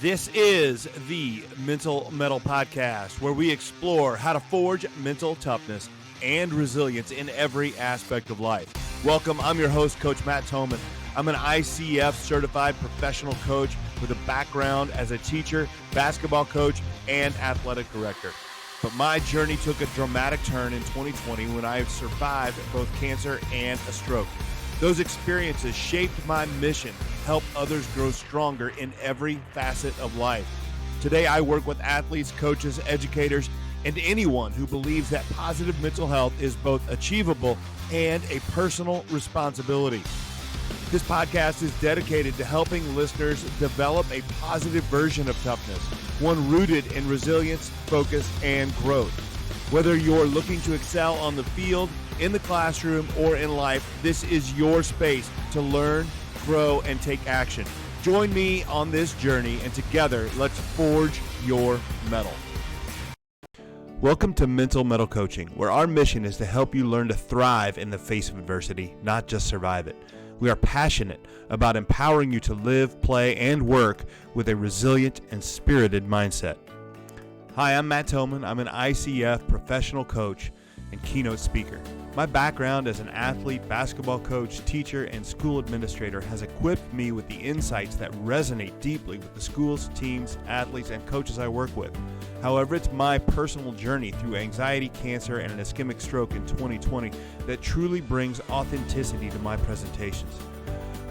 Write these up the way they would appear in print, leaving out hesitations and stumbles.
This is the Mental Mettle Podcast, where we explore how to forge mental toughness and resilience in every aspect of life. Welcome, I'm your host, Coach Matt Thomann. I'm an ICF certified professional coach with a background as a teacher, basketball coach, and athletic director. But my journey took a dramatic turn in 2020 when I survived both cancer and a stroke. Those experiences shaped my mission to help others grow stronger in every facet of life. Today, I work with athletes, coaches, educators, and anyone who believes that positive mental health is both achievable and a personal responsibility. This podcast is dedicated to helping listeners develop a positive version of toughness, one rooted in resilience, focus, and growth. Whether you're looking to excel on the field, in the classroom, or in life, this is your space to learn, grow, and take action. Join me on this journey, and together, let's forge your mettle. Welcome to Mental Mettle Coaching, where our mission is to help you learn to thrive in the face of adversity, not just survive it. We are passionate about empowering you to live, play, and work with a resilient and spirited mindset. Hi, I'm Matt Thomann. I'm an ICF professional coach and keynote speaker. My background as an athlete, basketball coach, teacher, and school administrator has equipped me with the insights that resonate deeply with the schools, teams, athletes, and coaches I work with. However, it's my personal journey through anxiety, cancer, and an ischemic stroke in 2020 that truly brings authenticity to my presentations.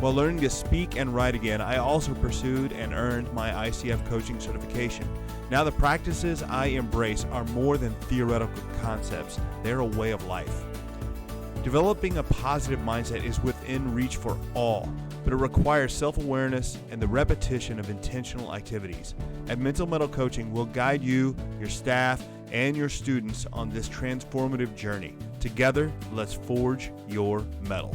While learning to speak and write again, I also pursued and earned my ICF coaching certification. Now the practices I embrace are more than theoretical concepts. They're a way of life. Developing a positive mindset is within reach for all, but it requires self-awareness and the repetition of intentional activities. At Mental Mettle Coaching, we'll guide you, your staff, and your students on this transformative journey. Together, let's forge your mettle.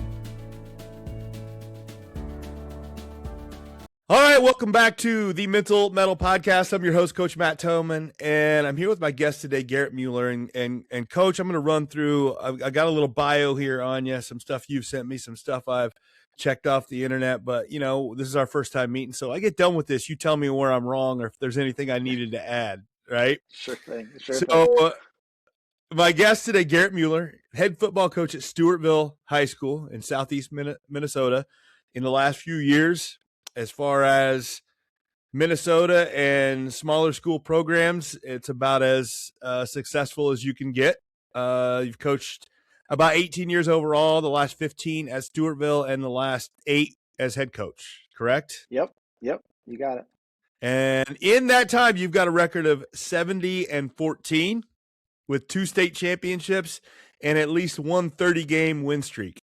All right, welcome back to the Mental Mettle Podcast. I'm your host, Coach Matt Thomann, and I'm here with my guest today, Garrett Mueller. And Coach, I'm going to run through, I got a little bio here on you, some stuff you've sent me, some stuff I've checked off the internet, but, you know, this is our first time meeting, so I get done with this. You tell me where I'm wrong or if there's anything I needed to add, right? Sure thing. My guest today, Garrett Mueller, head football coach at Stewartville High School in southeast Minnesota. In the last few years, as far as Minnesota and smaller school programs, it's about as successful as you can get. You've coached about 18 years overall, the last 15 at Stewartville, and the last 8 as head coach, correct? Yep. You got it. And in that time, you've got a record of 70-14 with 2 state championships and at least one 30-game win streak.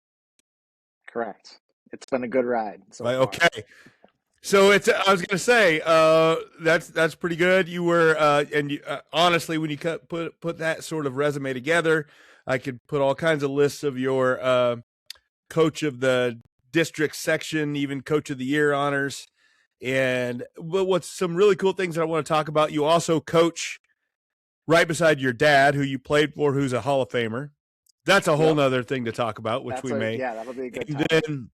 Correct. It's been a good ride. Okay. So I was going to say, that's pretty good. You were, honestly, when you put that sort of resume together, I could put all kinds of lists of your coach of the district section, even coach of the year honors. But what's some really cool things that I want to talk about? You also coach right beside your dad, who you played for, who's a Hall of Famer. That's a whole nother thing to talk about, which we may. Yeah, that'll be a good time.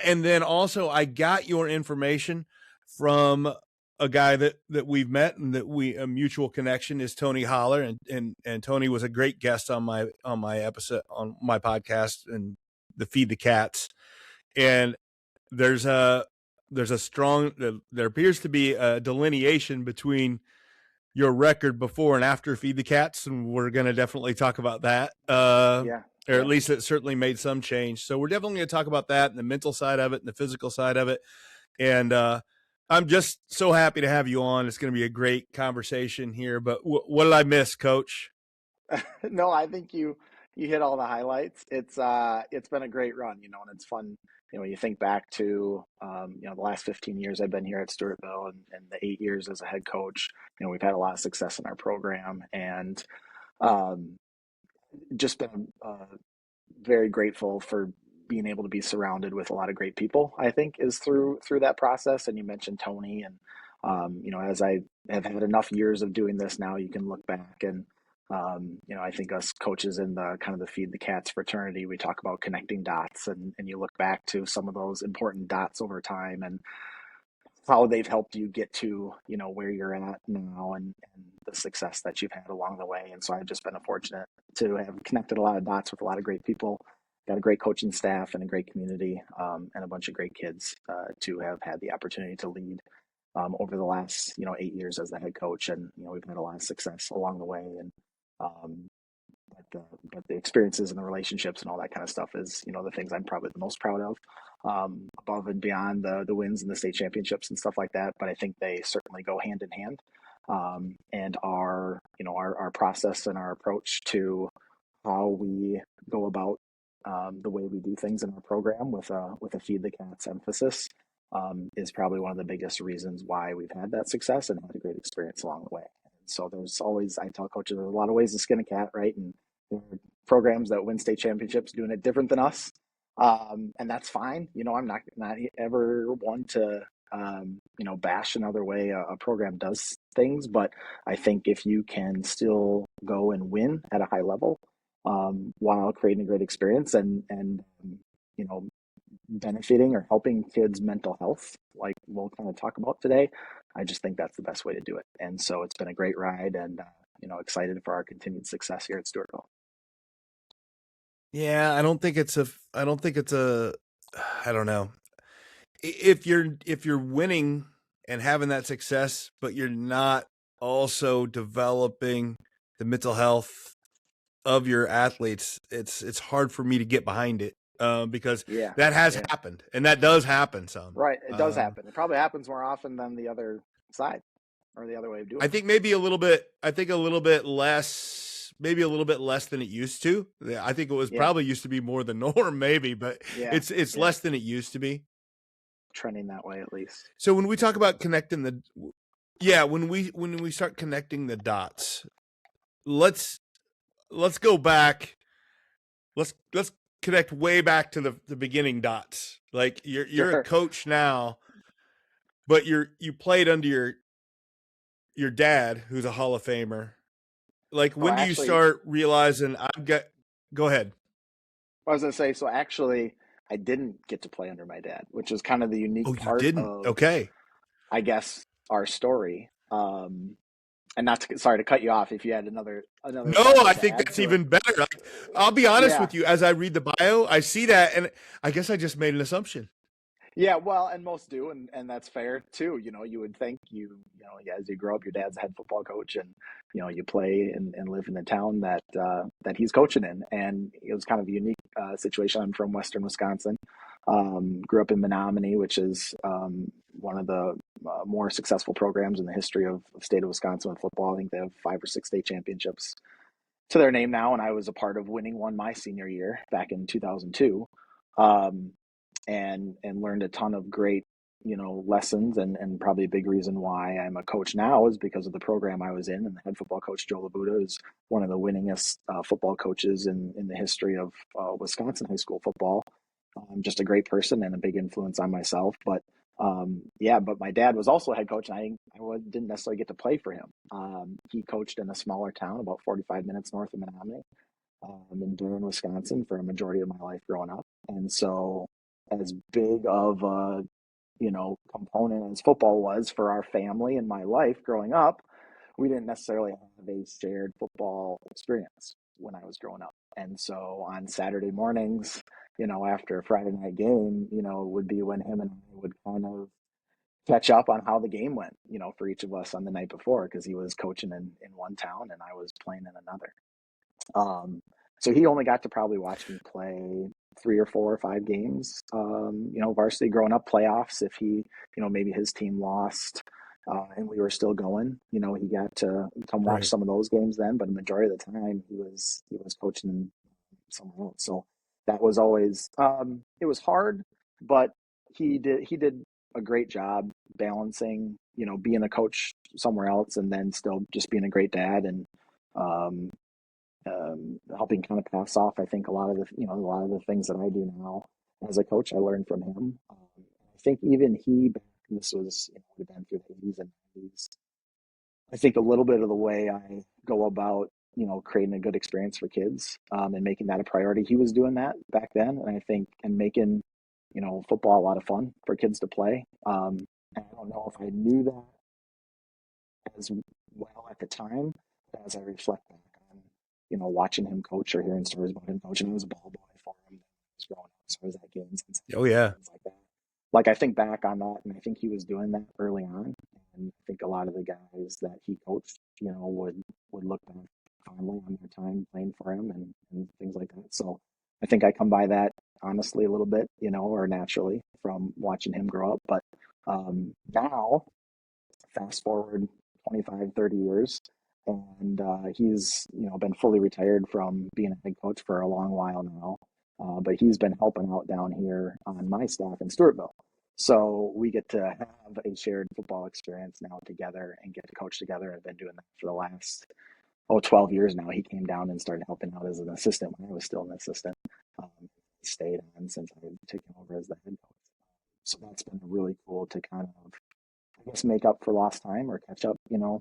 And then also I got your information from a guy that we've met and that a mutual connection is Tony Holler, and Tony was a great guest on my episode on my podcast and the Feed the Cats. And there appears to be a delineation between your record before and after Feed the Cats, and we're going to definitely talk about that. Or at least it certainly made some change. So we're definitely going to talk about that and the mental side of it and the physical side of it. And I'm just so happy to have you on. It's going to be a great conversation here. But what did I miss, Coach? No, I think you hit all the highlights. It's been a great run, and it's fun. When you think back to, the last 15 years I've been here at Stewartville and the 8 years as a head coach, we've had a lot of success in our program, and just been very grateful for being able to be surrounded with a lot of great people, I think, is through that process. And you mentioned Tony, and as I have had enough years of doing this now, you can look back and I think us coaches in the kind of the Feed the Cats fraternity, we talk about connecting dots, and you look back to some of those important dots over time. And how they've helped you get to, where you're at now, and the success that you've had along the way. And so I've just been fortunate to have connected a lot of dots with a lot of great people, got a great coaching staff and a great community, and a bunch of great kids, to have had the opportunity to lead, over the last, 8 years as the head coach. And, we've had a lot of success along the way. And, um, but the experiences and the relationships and all that kind of stuff is, the things I'm probably the most proud of, above and beyond the wins and the state championships and stuff like that. But I think they certainly go hand in hand. And our process and our approach to how we go about, the way we do things in our program with a feed the cats emphasis, is probably one of the biggest reasons why we've had that success and had a great experience along the way. So there's always, I tell coaches, there's a lot of ways to skin a cat, right? And there are programs that win state championships doing it different than us. And that's fine. I'm not ever one to, bash another way a program does things. But I think if you can still go and win at a high level, while creating a great experience and benefiting or helping kids' mental health, like we'll kind of talk about today, I just think that's the best way to do it. And so it's been a great ride, and excited for our continued success here at Stewartville. Yeah, I don't think it's I don't know. If you're winning and having that success, but you're not also developing the mental health of your athletes, it's hard for me to get behind it, because that has happened, and that does happen some. Right, it does happen. It probably happens more often than the other side or the other way of doing it. I think maybe a little bit. I think a little bit less, maybe a little bit less than it used to. I think it was probably used to be more the norm, maybe, but it's less than it used to be. Trending that way, at least. So when we talk about connecting when we start connecting the dots, let's go back. Let's connect way back to the beginning dots. Like you're a coach now, but you played under your dad, who's a Hall of Famer. Like, when do you start realizing go ahead? I was going to say, so actually, I didn't get to play under my dad, which is kind of the unique part of, I guess, our story. And sorry to cut you off if you had another. No, I think that's even better. Like, I'll be honest with you. As I read the bio, I see that, and I guess I just made an assumption. Yeah, well, and most do, and that's fair too. You would think as you grow up, your dad's a head football coach, and you play and live in the town that he's coaching in. And it was kind of a unique situation. I'm from Western Wisconsin. Grew up in Menominee, which is one of the more successful programs in the history of state of Wisconsin with football. I think they have 5 or 6 state championships to their name now, and I was a part of winning one my senior year back in 2002. And learned a ton of great, lessons, and probably a big reason why I'm a coach now is because of the program I was in. And the head football coach, Joe Labuda, is one of the winningest football coaches in the history of Wisconsin high school football. Just a great person and a big influence on myself. But but my dad was also a head coach, and I didn't necessarily get to play for him. He coached in a smaller town about 45 minutes north of Menominee, in Durham, Wisconsin, for a majority of my life growing up. And so, as big of a component as football was for our family and my life growing up, we didn't necessarily have a shared football experience when I was growing up. And so on Saturday mornings, after a Friday night game, would be when him and I would kind of catch up on how the game went, for each of us on the night before, because he was coaching in one town and I was playing in another. So he only got to probably watch me play 3 or 4 or 5 games, varsity growing up, playoffs. If he, maybe his team lost, and we were still going, he got to come watch some of those games then, but the majority of the time he was coaching somewhere else. So that was always, it was hard, but he did a great job balancing, being a coach somewhere else and then still just being a great dad, and, helping kind of pass off, I think, a lot of the things that I do now as a coach, I learned from him. I think even this was, would have been through the 80s and 90s. I think a little bit of the way I go about, creating a good experience for kids, and making that a priority. He was doing that back then, and I think, and making, football a lot of fun for kids to play. And I don't know if I knew that as well at the time, but as I reflect back on, watching him coach or hearing stories about him coaching, I was a ball boy for him when I was growing up. So I was at games and Oh yeah. things like that. Like I think back on that, and I think he was doing that early on. And I think a lot of the guys that he coached, would look back fondly on their time playing for him and things like that. So I think I come by that honestly a little bit, or naturally from watching him grow up. But now, fast forward 25, 30 years, and he's, been fully retired from being a head coach for a long while now. But he's been helping out down here on my staff in Stewartville. So we get to have a shared football experience now together and get to coach together. I've been doing that for the last 12 years now. He came down and started helping out as an assistant when I was still an assistant. Stayed on since I've taken over as the head coach. So that's been really cool to kind of, I guess, make up for lost time or catch up,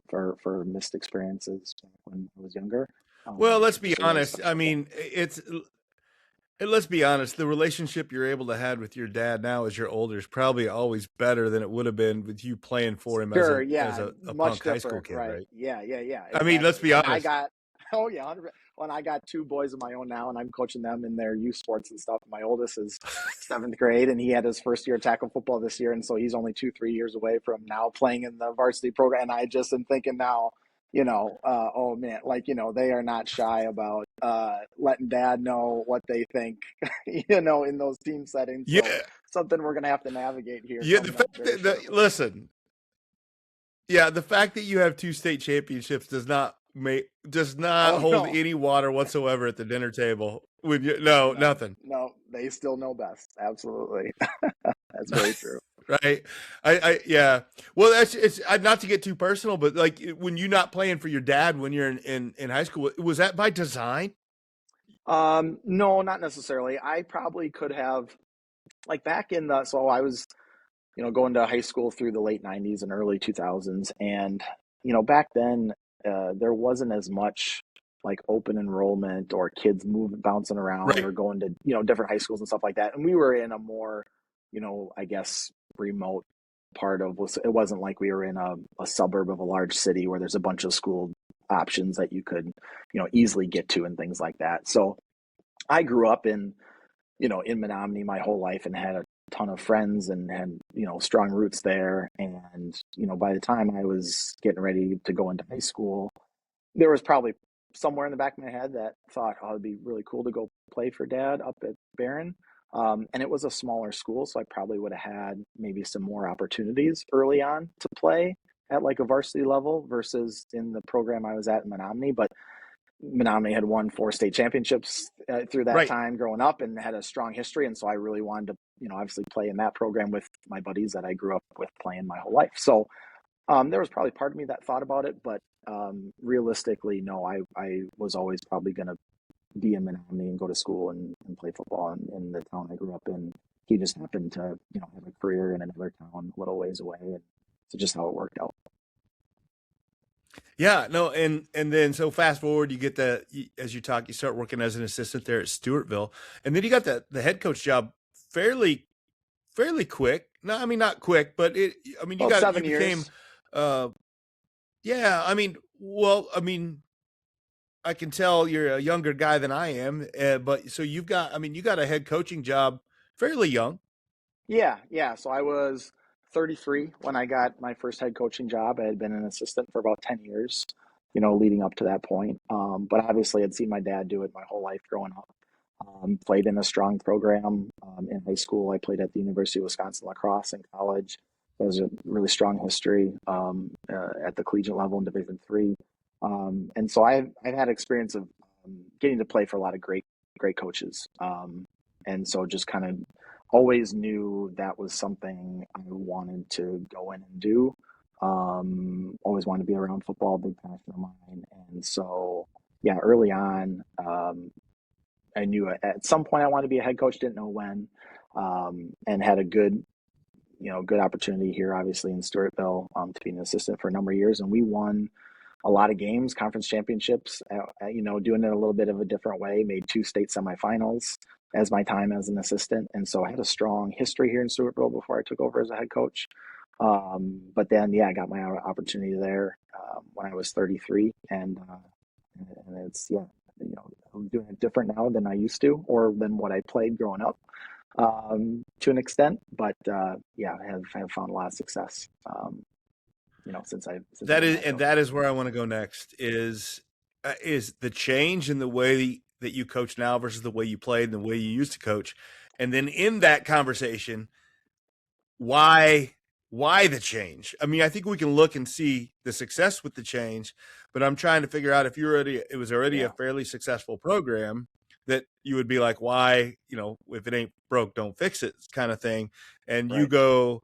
for missed experiences back when I was younger. Well, let's be Just a really honest. I special thing. mean, let's be honest. The relationship you're able to have with your dad now as you're older is probably always better than it would have been with you playing for him as Sure, a much punk high school different, kid, right? right? Yeah, I mean, let's exactly. be And I honest. got, oh yeah, 100%. When I got two boys of my own now, and I'm coaching them in their youth sports and stuff. My oldest is seventh grade, and he had his first year of tackle football this year, and so he's only 2, 3 years away from now playing in the varsity program. And I just am thinking now, oh man, they are not shy about letting dad know what they think, in those team settings. So Yeah, something we're gonna have to navigate here yeah. The coming up fact very that shortly. listen, yeah, the fact that you have two state championships does not Oh hold no. any water whatsoever at the dinner table. When you no No, nothing. no, they still know best. Absolutely. That's very true. Right. Yeah. Well, it's not to get too personal, but like when you're not playing for your dad when you're in high school, was that by design? No, not necessarily. I probably could have, like back in so I was, going to high school through the late 90s and early 2000s. And, back then, there wasn't as much like open enrollment or kids moving, bouncing around Right. or going to, different high schools and stuff like that. And we were in a more, I guess, remote part of, it wasn't like we were in a suburb of a large city where there's a bunch of school options that you could, easily get to and things like that. So I grew up in Menominee my whole life and had a ton of friends and had, strong roots there. And, by the time I was getting ready to go into high school, there was probably somewhere in the back of my head that thought, oh, it'd be really cool to go play for dad up at Barron. And it was a smaller school, so I probably would have had maybe some more opportunities early on to play at like a varsity level versus in the program I was at in Menominee. But Menominee had won 4 state championships through that Right. time growing up and had a strong history. And so I really wanted to, obviously play in that program with my buddies that I grew up with playing my whole life. So there was probably part of me that thought about it, but realistically, no, I was always probably going to be in Menominee and go to school and play football in the town I grew up in. He just happened to, have a career in another town a little ways away. And so just how it worked out. Yeah, no, and then so fast forward, you get as you talk, you start working as an assistant there at Stewartville, and then you got the head coach job fairly quick. No, I mean not quick, but you About you seven became, years. uh, yeah, I can tell you're a younger guy than I am, but so you got a head coaching job fairly young. Yeah, yeah. So I was 33 when I got my first head coaching job. I had been an assistant for about 10 years, leading up to that point. But obviously, I'd seen my dad do it my whole life growing up. Played in a strong program in high school. I played at the University of Wisconsin lacrosse in college. There's a really strong history at the collegiate level in Division III. And so I've had experience of getting to play for a lot of great coaches. And so just kind of always knew that was something I wanted to go in and do. Always wanted to be around football, big passion of mine. And so, yeah, early on, I knew at some point I wanted to be a head coach, didn't know when, and had a good opportunity here, obviously in Stewartville, to be an assistant for a number of years. And we won a lot of games, conference championships, doing it a little bit of a different way, made 2 state semifinals as my time as an assistant. And so I had a strong history here in Stewartville before I took over as a head coach. But then, yeah, I got my opportunity there when I was 33, and it's I'm doing it different now than I used to, or than what I played growing up, to an extent. But yeah, I have found a lot of success, since I've That been is, head and coach. that is where I want to go next. Is the change in the way that you coach now versus the way you played and the way you used to coach, and then in that conversation, why the change? I mean, I think we can look and see the success with the change, but I'm trying to figure out if it was already a Yeah, fairly successful program, that you would be like, why, if it ain't broke, don't fix it kind of thing. And you right. go,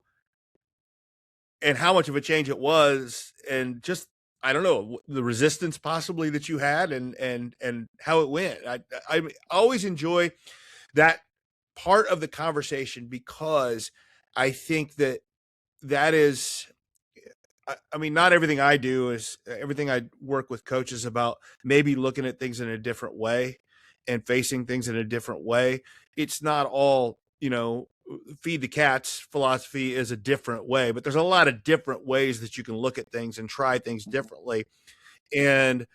and how much of a change it was, and just, I don't know, the resistance possibly that you had, and how it went. I always enjoy that part of the conversation, because I think that is, I mean, not everything I do is everything. I work with coaches about maybe looking at things in a different way and facing things in a different way. It's not all, feed the cats philosophy is a different way, but there's a lot of different ways that you can look at things and try things Mhm. differently. And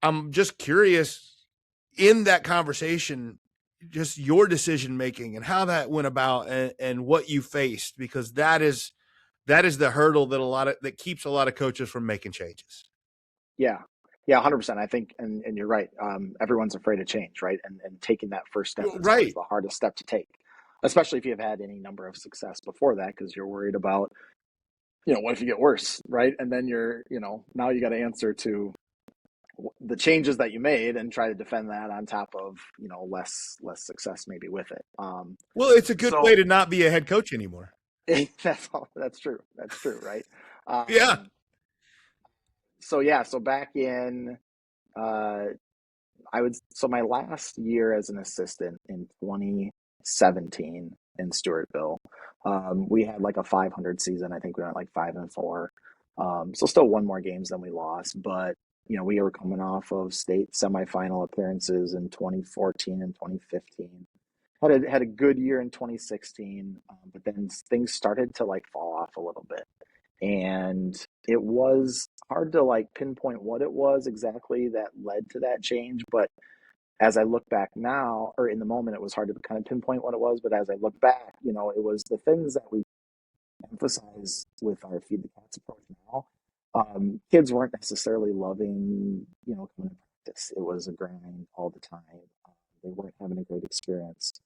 I'm just curious, in that conversation, just your decision making and how that went about, and what you faced, because that is the hurdle that keeps a lot of coaches from making changes. Yeah. Yeah, 100%. I think, and you're right. Everyone's afraid of change, right? And taking that first step is always Right. the hardest step to take, especially if you've had any number of success before that, because you're worried about, what if you get worse, right? And then now you got to answer to the changes that you made and try to defend that on top of, less success maybe with it. Well, it's a good way So to not be a head coach anymore. that's true. That's true, right? Yeah. So yeah, so back in uh, so my last year as an assistant in 2017 in Stewartville, we had like a 500 season. I think we went like 5-4. So still one more games than we lost, but we were coming off of state semifinal appearances in 2014 and 2015. Had a good year in 2016, but then things started to like fall off a little bit, and it was hard to like pinpoint what it was exactly that led to that change. But as I look back now, or in the moment, it was hard to kind of pinpoint what it was. But as I look back, it was the things that we emphasize with our Feed the Cats approach now. Kids weren't necessarily loving, coming to practice. It was a grind all the time. They weren't having a great experience.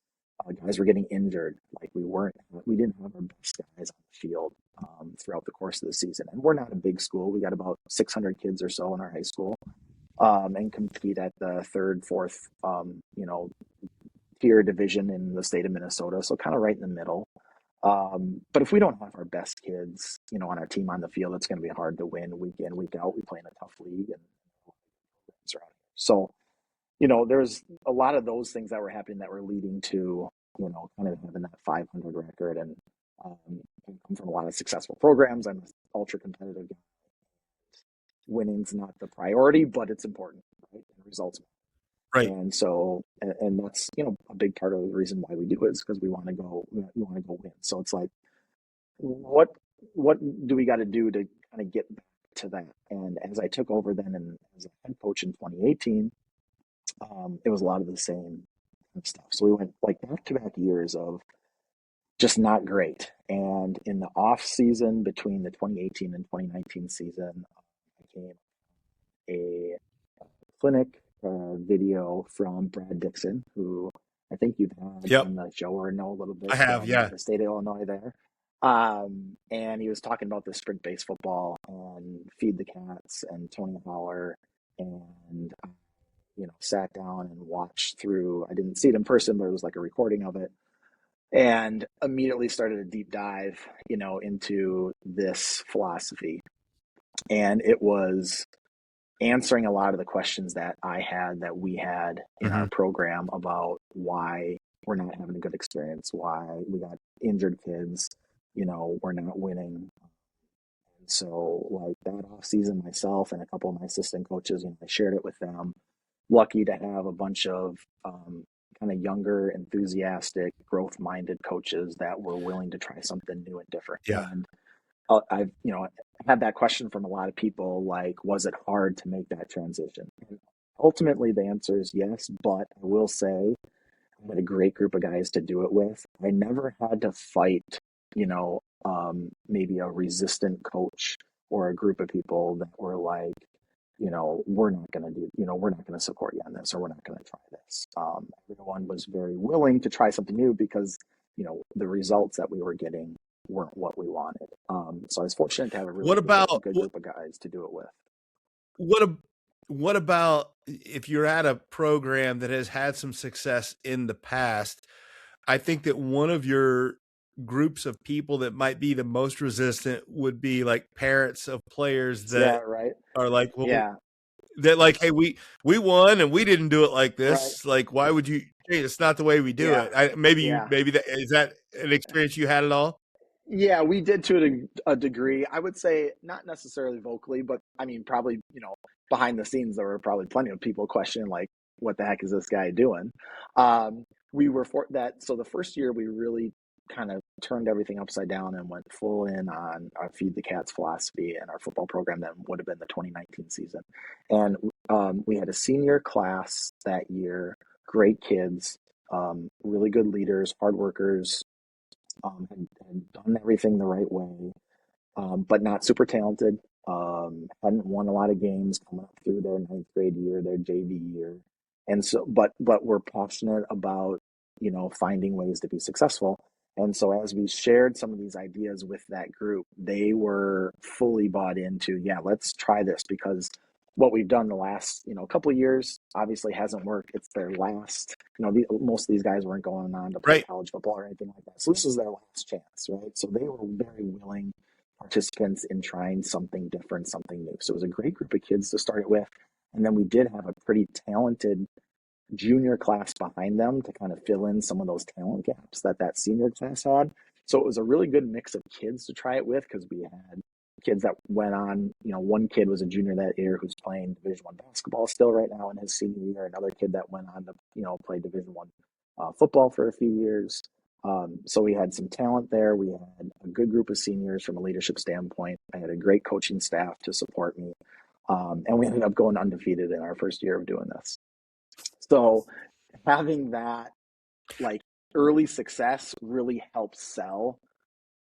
Guys were getting injured. Like we didn't have our best guys on the field throughout the course of the season. And we're not a big school. We got about 600 kids or so in our high school, and compete at the third, fourth, tier division in the state of Minnesota. So kind of right in the middle. But if we don't have our best kids, on our team on the field, it's going to be hard to win week in, week out. We play in a tough league, and so there's a lot of those things that were happening that were leading to kind of having that 500 record, and I come from a lot of successful programs. I'm an ultra competitive guy. Winning's not the priority, but it's important, right? And results. Right. And so, and that's a big part of the reason why we do it is because we want to go win. So it's like, what what do we got to do to kind of get back to that? And as I took over then, and as a head coach in 2018, it was a lot of the same kind of stuff. So we went like back to back years of just not great. And in the off season between the 2018 and 2019 season, I came a clinic video from Brad Dixon, who I think you've had Yep. on the show or know a little I bit have. from Yeah. the state of Illinois there. And he was talking about the sprint based football and Feed the Cats and Tony Holler, and sat down and watched through. I didn't see it in person, but it was like a recording of it, and immediately started a deep dive, into this philosophy. And it was answering a lot of the questions that we had in Mm-hmm. our program about why we're not having a good experience, why we got injured kids, we're not winning. And so like that off season, myself and a couple of my assistant coaches, I shared it with them. Lucky to have a bunch of kind of younger, enthusiastic, growth minded coaches that were willing to try something new and different. Yeah. And I've, had that question from a lot of people, like, was it hard to make that transition? And ultimately, the answer is yes, but I will say I had a great group of guys to do it with. I never had to fight, maybe a resistant coach or a group of people that were like, we're not going to do, we're not going to support you on this, or we're not going to try this. Everyone was very willing to try something new because, the results that we were getting weren't what we wanted. So I was fortunate to have a really What about good group of guys to do it with. what what about if you're at a program that has had some success in the past? I think that one of your groups of people that might be the most resistant would be like parents of players Yeah, that right. are like, well, Yeah, that like, hey, we won and we didn't do it like right. this. Like, why would you? Hey, it's not the way we do Yeah, it. yeah. Maybe that is that an experience you had at all? Yeah, we did to a degree. I would say not necessarily vocally, but I mean, probably, behind the scenes, there were probably plenty of people questioning, like, what the heck is this guy doing? We were for that. So the first year, we really kind of turned everything upside down and went full in on our Feed the Cats philosophy and our football program that would have been the 2019 season. And we had a senior class that year, great kids, really good leaders, hard workers, had done everything the right way, but not super talented. Hadn't won a lot of games coming up through their ninth grade year, their JV year, and so, but were passionate about finding ways to be successful. And so, as we shared some of these ideas with that group, they were fully bought into, yeah, let's try this, because what we've done the last couple of years obviously hasn't worked. It's their last. Most of these guys weren't going on to play Right. college football or anything like that. So this is their last chance, right? So they were very willing participants in trying something different, something new. So it was a great group of kids to start it with. And then we did have a pretty talented junior class behind them to kind of fill in some of those talent gaps that senior class had. So it was a really good mix of kids to try it with, because we had kids that went on, one kid was a junior that year who's playing Division I basketball still right now in his senior year. Another kid that went on to, play Division I football for a few years. So we had some talent there. We had a good group of seniors from a leadership standpoint. I had a great coaching staff to support me. And we ended up going undefeated in our first year of doing this. So having that, like, early success really helps sell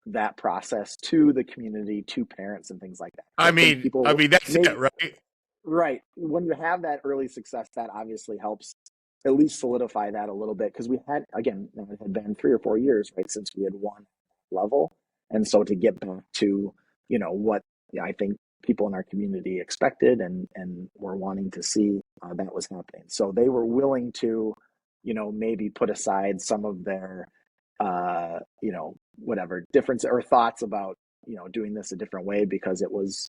that process to the community, to parents and things like that. I I think mean, people that's it, maybe, right? right, when you have that early success, that obviously helps at least solidify that a little bit, because we had, again, it had been 3 or 4 years, right, since we had won level. And so to get back to, what I think people in our community expected and were wanting to see, that was happening. So they were willing to, maybe put aside some of their, whatever difference or thoughts about, doing this a different way, because it was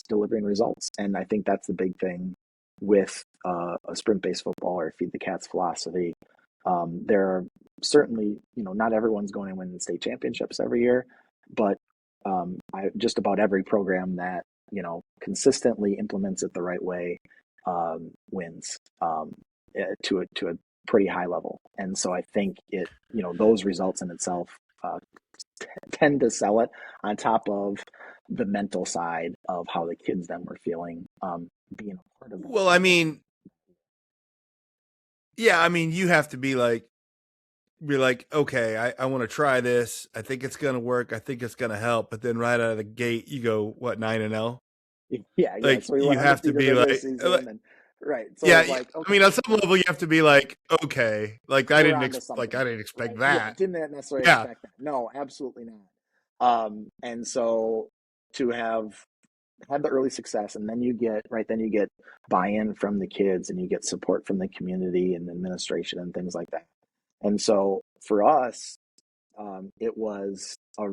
delivering results. And I think that's the big thing with a sprint-based football or Feed the Cats philosophy. There are certainly, not everyone's going to win the state championships every year, but just about every program that, consistently implements it the right way, wins, to a pretty high level. And so I think those results in itself tend to sell it, on top of the mental side of how the kids then were feeling, being a part of that Well, I program. mean, yeah, I mean, you have to be like, okay, I want to try this. I think it's going to work. I think it's going to help. But then right out of the gate, you go, what, 9-0? Yeah. Like, So we you went have to undefeated be regular like, season, and right. So it yeah, was like, I okay, mean, on some level, you have to be like, okay, like we're on to something I here, didn't expect right? Yeah, that. didn't necessarily Yeah. expect that. No, absolutely not. And so to have had the early success, and then you get buy-in from the kids, and you get support from the community and administration and things like that. And so for us, it was I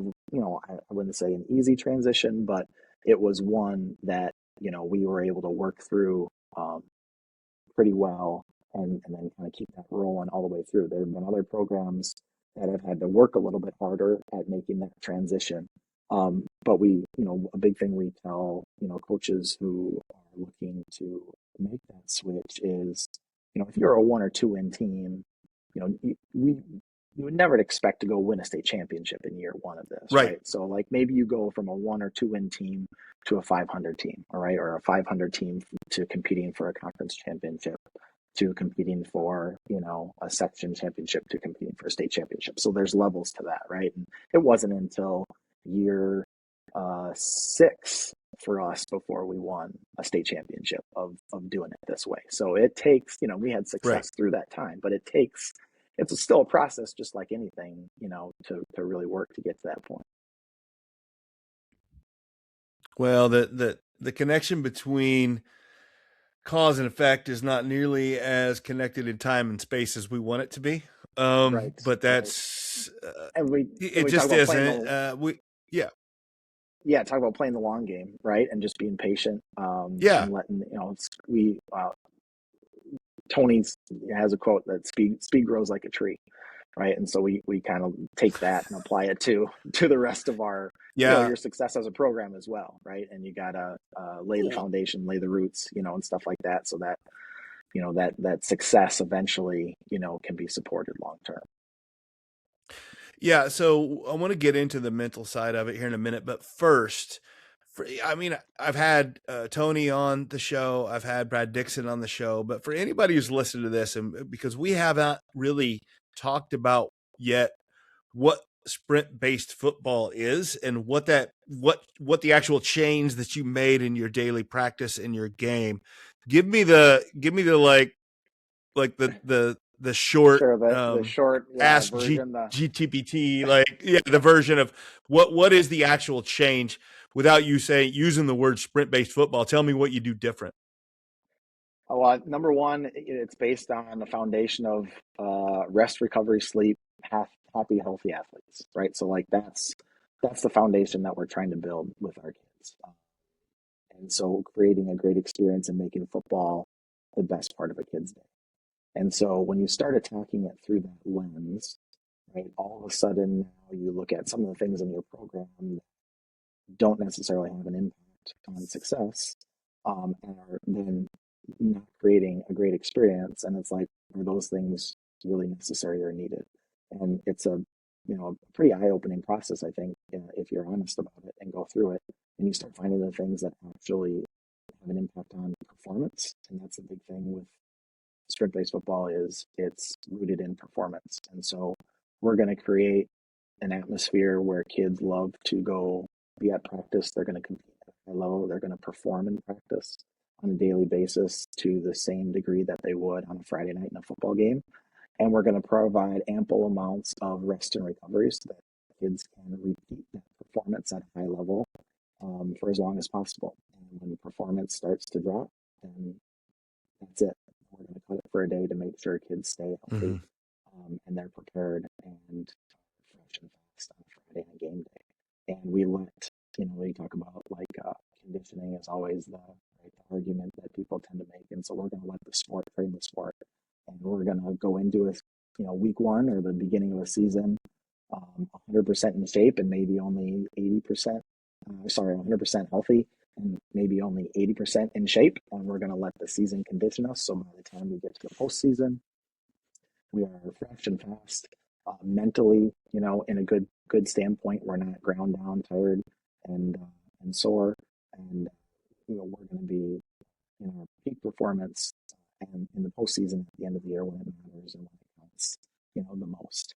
wouldn't say an easy transition, but it was one that we were able to work through, pretty well, and then kind of keep that rolling all the way through. There have been other programs that have had to work a little bit harder at making that transition. But a big thing we tell, coaches who are looking to make that switch is, if you're a 1 or 2 win team, we you would never expect to go win a state championship in year one of this, Right. right? So like maybe you go from a 1 or 2 win team to a 500 team, all right, or a 500 team to competing for a conference championship, to competing for, a section championship, to competing for a state championship. So there's levels to that, right? And it wasn't until year 6 for us before we won a state championship of doing it this way. So it takes, we had Right. success through that time, but it's still a process, just like anything, to really work to get to that point. Well, the connection between cause and effect is not nearly as connected in time and space as we want it to be. Right. But that's And we it talk just about playing isn't. talk about playing the long game, right? And just being patient, Yeah. and letting, Tony has a quote that speed grows like a tree, right? And so we kind of take that and apply it to the rest of our, Yeah. your success as a program as well, right? And you gotta lay the foundation, lay the roots, and stuff like that, so that that success eventually, can be supported long term. Yeah, so I want to get into the mental side of it here in a minute, but first, I've had Tony on the show, I've had Brad Dixon on the show, but for anybody who's listened to this, and because we haven't really talked about yet what sprint-based football is and what the actual change that you made in your daily practice in your game. Give me the like the short Sure, the short ask version, GTPT, the version of what is the actual change without you using the word sprint based football. Tell me what you do different. Well, number one, it's based on the foundation of rest, recovery, sleep, happy, healthy athletes, right? So like that's the foundation that we're trying to build with our kids. And so creating a great experience and making football the best part of a kid's day. And so when you start attacking it through that lens, right, all of a sudden now you look at some of the things in your program that don't necessarily have an impact on success, and are then not creating a great experience. And it's like, are those things really necessary or needed? And it's a pretty eye-opening process, I think, if you're honest about it and go through it, and you start finding the things that actually have an impact on performance. And that's the big thing with sprint-based football, is it's rooted in performance. And so we're going to create an atmosphere where kids love to go be at practice. They're going to compete at a high level. They're going to perform in practice on a daily basis to the same degree that they would on a Friday night in a football game. And we're going to provide ample amounts of rest and recovery so that kids can repeat that performance at a high level for as long as possible. And when performance starts to drop, then that's it. We're going to cut it for a day to make sure kids stay healthy, and they're prepared and fresh and fast on Friday on game day. And we we talk about conditioning is always the argument that people tend to make. And so we're going to let the sport train the sport. And we're going to go into it, week one or the beginning of a season, 100% in shape and maybe only 80%, 100% healthy and maybe only 80% in shape. And we're going to let the season condition us. So by the time we get to the postseason, we are fresh and fast, mentally, in a good standpoint. We're not ground down, tired, and sore. And, we're going to be in our peak performance and in the postseason at the end of the year when it matters and when it counts, the most.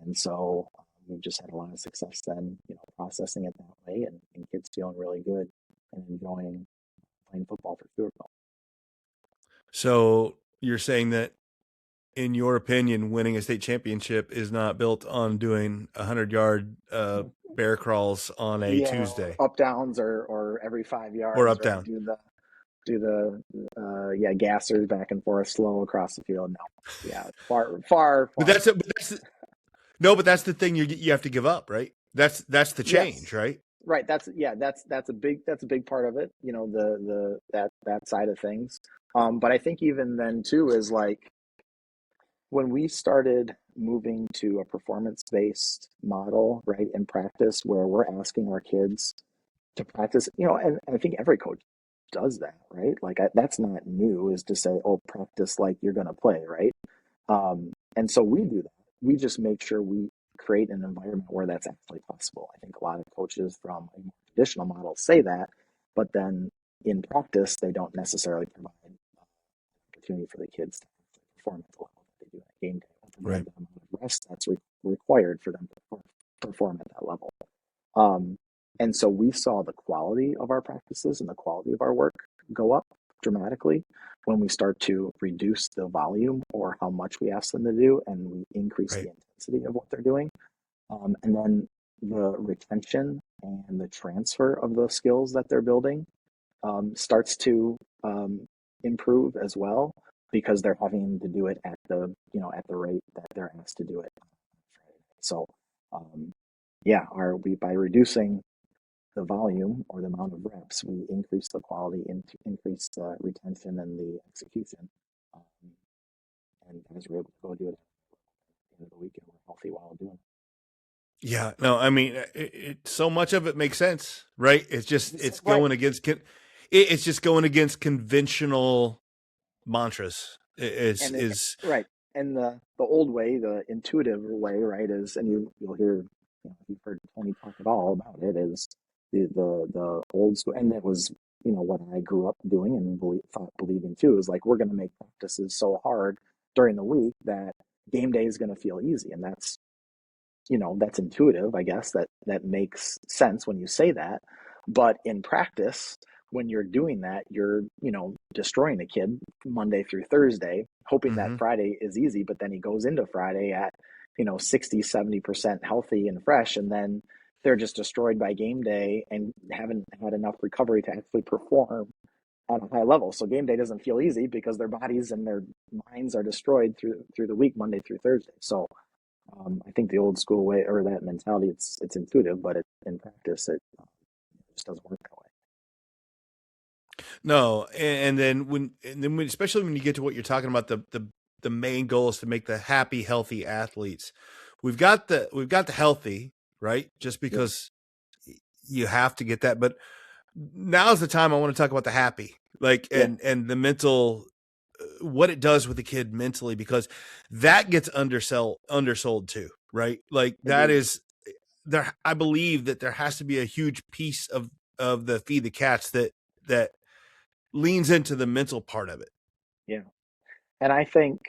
And so we've just had a lot of success then, processing it that way, and kids feeling really good and enjoying playing football for Stewartville. So you're saying that, in your opinion, winning a state championship is not built on doing 100-yard bear crawls on a Tuesday, up downs or every 5 yards, or up right? down. Do the gassers back and forth slow across the field. No, far. But that's the thing you have to give up, right? That's the change, yes. right? Right. That's a big part of it. That side of things. But I think even then too is like when we started moving to a performance-based model, right, in practice, where we're asking our kids to practice, and I think every coach does that, right? Like that's not new, is to say, oh, practice like you're going to play, right? And so we do that. we just make sure we create an environment where that's actually possible. I think a lot of coaches from a more traditional model say that, but then in practice, they don't necessarily provide opportunity for the kids to perform at the level that they do at game day, or Right. provide the amount of rest that's required for them to perform at that level. Um, and so we saw the quality of our practices and the quality of our work go up dramatically when we start to reduce the volume or how much we ask them to do, and we increase Right. the intensity of what they're doing. And then the retention and the transfer of the skills that they're building starts to improve as well, because they're having to do it at the at the rate that they're asked to do it. So um, yeah, we by reducing the volume or the amount of reps, we increase the quality and increase the retention and the execution. Um, and guys were able to go do it at the end of the week and we're healthy while doing Yeah, no, I mean, so much of it makes sense, right? it. It's Right. going against it's just going against conventional mantras. And Is right. And the old way, the intuitive way, right, is, and you'll hear, you've heard Tony talk at all about it, is the old school, and it was, what I grew up doing and believing too, is like, we're going to make practices so hard during the week that game day is going to feel easy. And that's intuitive, I guess, that makes sense when you say that. But in practice, when you're doing that, you're, destroying the kid Monday through Thursday, hoping that mm-hmm. Friday is easy, but then he goes into Friday at, 60, 70% healthy and fresh. And then they're just destroyed by game day and haven't had enough recovery to actually perform at a high level. So game day doesn't feel easy because their bodies and their minds are destroyed through the week, Monday through Thursday. So I think the old school way, or that mentality, it's intuitive, but in practice, it just doesn't work that way. No, especially when you get to what you're talking about, the main goal is to make the happy, healthy athletes. We've got the healthy, right? Just Yep. because you have to get that, but now's the time I want to talk about the happy, like, Yeah. and the mental, what it does with the kid mentally, because that gets undersold too, right? Like that Agreed. is there. I believe that there has to be a huge piece of the feed the cats that leans into the mental part of it. Yeah. And I think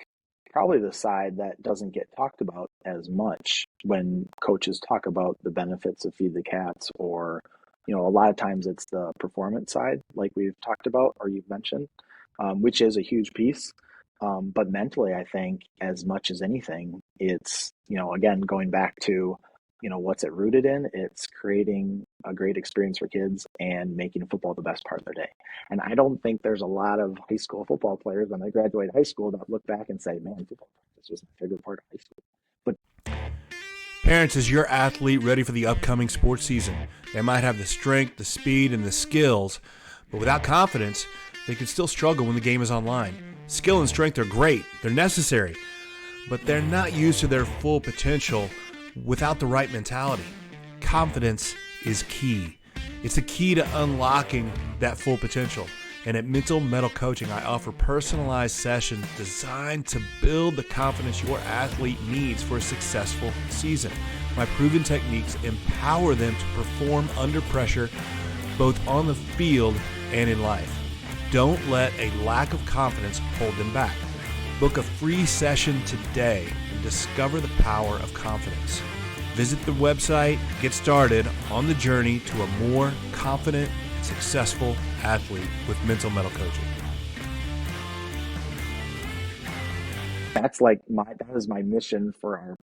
probably the side that doesn't get talked about as much when coaches talk about the benefits of Feed the Cats, or, a lot of times it's the performance side, like we've talked about or you've mentioned, which is a huge piece. But mentally, I think as much as anything, it's, again, going back to, what's it rooted in? It's creating a great experience for kids and making football the best part of their day. And I don't think there's a lot of high school football players when they graduate high school that look back and say, man, football practice was my favorite part of high school. But Parents, is your athlete ready for the upcoming sports season? They might have the strength, the speed, and the skills, but without confidence, they can still struggle when the game is online. Skill and strength are great, they're necessary, but they're not used to their full potential without the right mentality. Confidence is key. It's the key to unlocking that full potential. And at Mental Mettle Coaching, I offer personalized sessions designed to build the confidence your athlete needs for a successful season. My proven techniques empower them to perform under pressure, both on the field and in life. Don't let a lack of confidence hold them back. Book a free session today and discover the power of confidence. Visit the website, get started on the journey to a more confident, successful athlete with Mental Mettle Coaching. that is my mission for our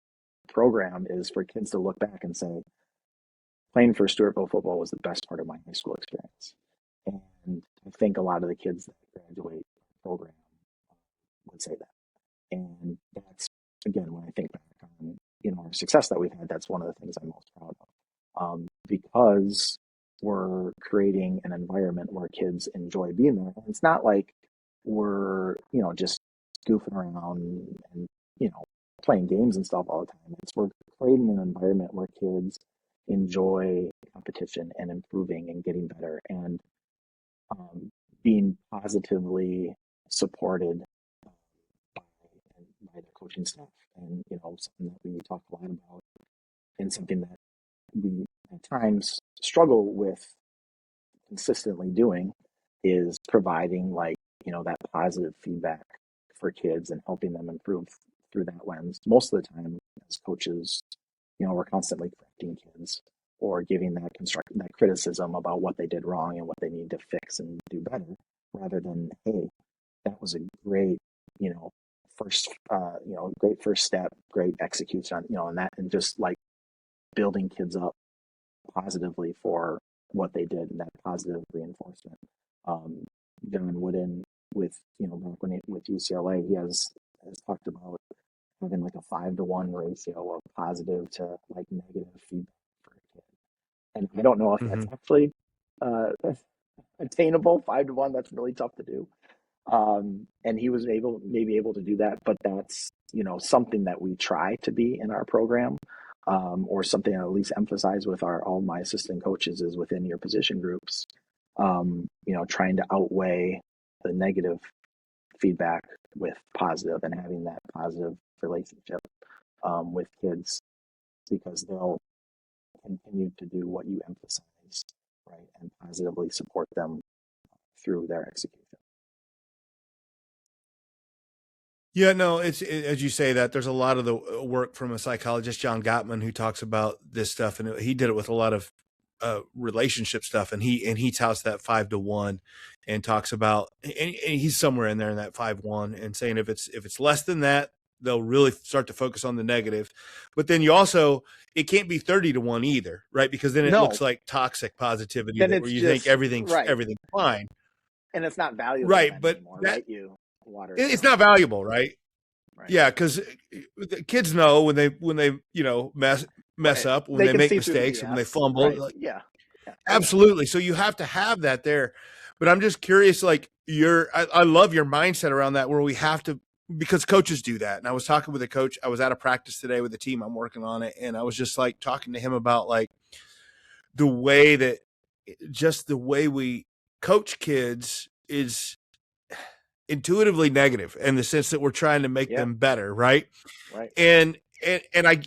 program, is for kids to look back and say, playing for Stewartville football was the best part of my high school experience. And I think a lot of the kids that graduate the program would say that. And that's, again, when I think back on, our success that we've had, that's one of the things I'm most proud of. Because we're creating an environment where kids enjoy being there. And it's not like we're, just goofing around and, playing games and stuff all the time. We're creating an environment where kids enjoy competition and improving and getting better, and being positively supported by, by the coaching staff and something that we talk a lot about, and something that we at times struggle with consistently doing is providing that positive feedback for kids and helping them improve through that lens. Most of the time as coaches, we're constantly correcting kids or giving that criticism about what they did wrong and what they need to fix and do better, rather than, hey, that was a great, great first step, great execution, and that, and just like building kids up positively for what they did and that positive reinforcement. John Wooden with, with UCLA, he has talked about having like a 5-to-1 ratio of positive to like negative feedback for a kid. And I don't know if that's actually attainable. 5-to-1, that's really tough to do. And he was maybe able to do that, but that's, something that we try to be in our program, or something I at least emphasize with all my assistant coaches is within your position groups, trying to outweigh the negative feedback with positive and having that positive relationship with kids, because they'll continue to do what you emphasize, right, and positively support them through their execution. Yeah, no, as you say that, there's a lot of the work from a psychologist, John Gottman, who talks about this stuff, and he did it with a lot of relationship stuff, and he touts that 5-to-1 and talks about, and he's somewhere in there in that 5-1, and saying if it's less than that, they'll really start to focus on the negative. But then it can't be 30-to-1 either, right? Because then it looks like toxic positivity, then where you think everything's fine, and it's not valuable, right? But anymore, right? Water. It's not valuable, right? Yeah, because the kids know when they mess up, when they make mistakes, when they fumble. Right. Like, yeah, absolutely. So you have to have that there. But I'm just curious, like I love your mindset around that, where we have to, because coaches do that. And I was talking with a coach. I was at a practice today with the team. I'm working on it, and I was just like talking to him about like the way we coach kids is intuitively negative, in the sense that we're trying to make them better, right? And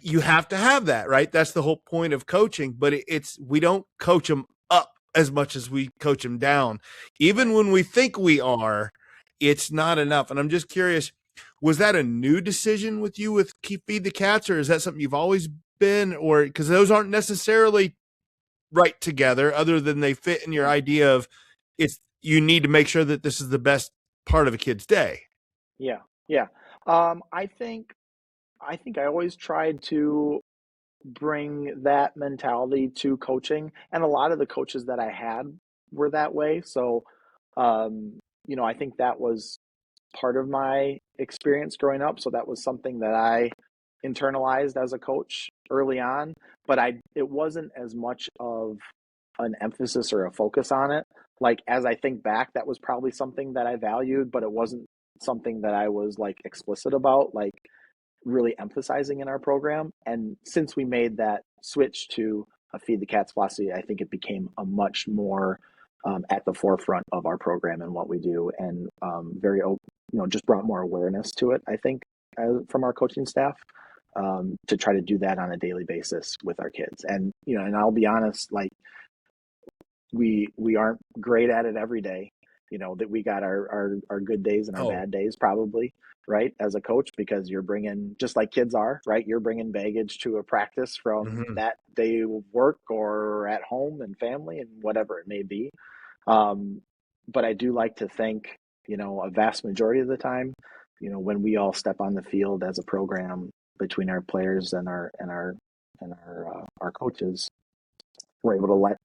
you have to have that, right? That's the whole point of coaching. But we don't coach them up as much as we coach them down. Even when we think we are, it's not enough. And I'm just curious, was that a new decision with you with Feed the Cats, or is that something you've always been, or because those aren't necessarily right together, other than they fit in your idea of you need to make sure that this is the best part of a kid's day? Yeah. I think I always tried to bring that mentality to coaching, and a lot of the coaches that I had were that way. So, I think that was part of my experience growing up. So that was something that I internalized as a coach early on, but it wasn't as much of an emphasis or a focus on it. Like, as I think back, that was probably something that I valued, but it wasn't something that I was like explicit about, like really emphasizing in our program. And since we made that switch to a Feed the Cats philosophy, I think it became a much more at the forefront of our program and what we do, and just brought more awareness to it, I think, from our coaching staff, to try to do that on a daily basis with our kids. And and I'll be honest, like we aren't great at it every day. That we got our good days and our bad days, probably, right, as a coach, because you're bringing, just like kids are, right, you're bringing baggage to a practice from that day of work or at home and family and whatever it may be. But I do like to think, a vast majority of the time, when we all step on the field as a program, between our players and our coaches, we're able to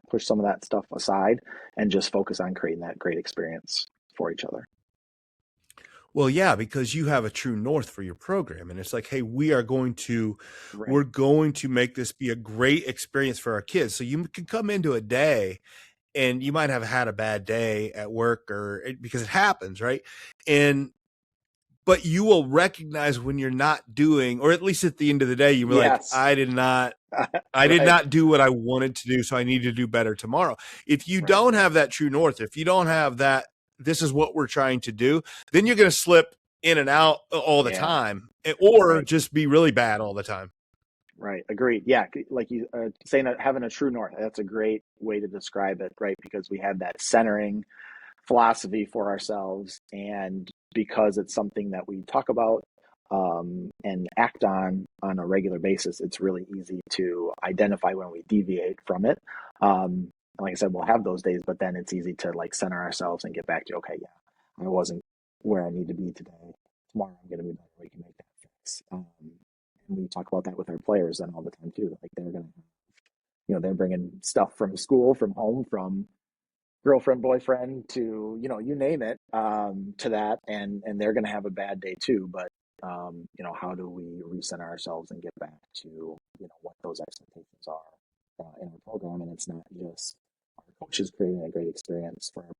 push some of that stuff aside and just focus on creating that great experience for each other. Well, yeah, because you have a true north for your program, and it's like, hey, we're going to make this be a great experience for our kids. So you can come into a day and you might have had a bad day at work, because it happens, right? But you will recognize when you're not doing, or at least at the end of the day, you were like, I did not do what I wanted to do, so I need to do better tomorrow. If you don't have that true north, if you don't have that, this is what we're trying to do, then you're going to slip in and out all the Yeah. time, or Right. just be really bad all the time. Right. Agreed. Yeah. Like you saying that having a true north, that's a great way to describe it, right? Because we have that centering philosophy for ourselves. And because it's something that we talk about and act on a regular basis, it's really easy to identify when we deviate from it. And like I said, we'll have those days, but then it's easy to like center ourselves and get back to, okay, yeah, I wasn't where I need to be today. Tomorrow I'm going to be better. We can make that fix. And we talk about that with our players then all the time too. Like they're going to, they're bringing stuff from school, from home, from girlfriend, boyfriend to, you name it, to that. And they're going to have a bad day too. But, how do we recenter ourselves and get back to, what those expectations are in our program? And it's not just our coaches creating a great experience for our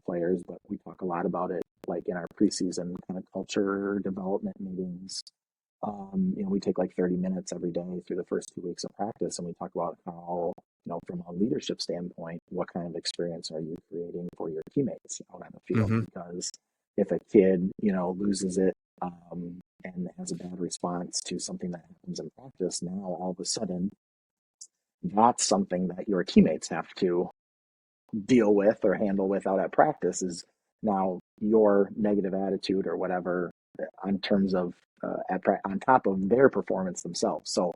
players, but we talk a lot about it like in our preseason kind of culture development meetings. We take like 30 minutes every day through the first 2 weeks of practice, and we talk about how, from a leadership standpoint, what kind of experience are you creating for your teammates out on the field? Mm-hmm. Because if a kid, loses it and has a bad response to something that happens in practice, now all of a sudden that's something that your teammates have to deal with or handle with out at practice is now your negative attitude or whatever on terms of on top of their performance themselves. So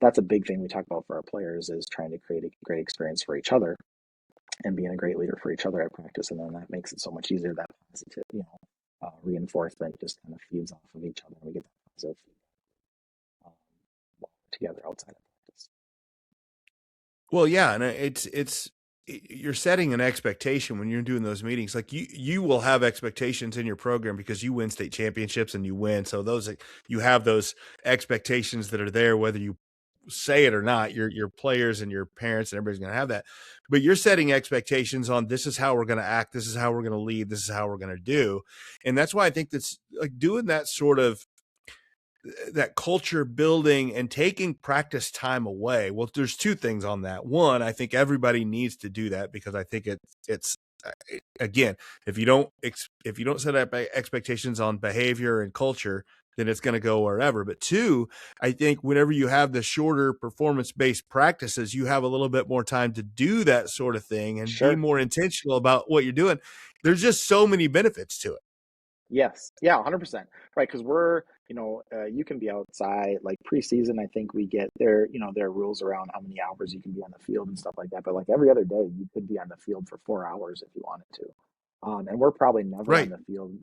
that's a big thing we talk about for our players is trying to create a great experience for each other and being a great leader for each other at practice. And then that makes it so much easier. That positive, reinforcement just kind of feeds off of each other, and we get that positive um, together outside of practice. Well, yeah, and it's you're setting an expectation when you're doing those meetings. Like you will have expectations in your program because you win state championships and you win. So you have those expectations that are there, whether you say it or not. Your players and your parents and everybody's going to have that. But you're setting expectations on this is how we're going to act, this is how we're going to lead, this is how we're going to do, and that's why I think that's like doing that sort of that culture building and taking practice time away. Well, there's two things on that. One, I think everybody needs to do that because I think it's again, if you don't set up expectations on behavior and culture, then it's going to go wherever. But two, I think whenever you have the shorter performance-based practices, you have a little bit more time to do that sort of thing and be Sure. more intentional about what you're doing. There's just so many benefits to it. Yes. Yeah, 100%. Right. Because you can be outside like preseason. I think we get there are rules around how many hours you can be on the field and stuff like that. But like every other day, you could be on the field for 4 hours if you wanted to. And we're probably never on Right. the field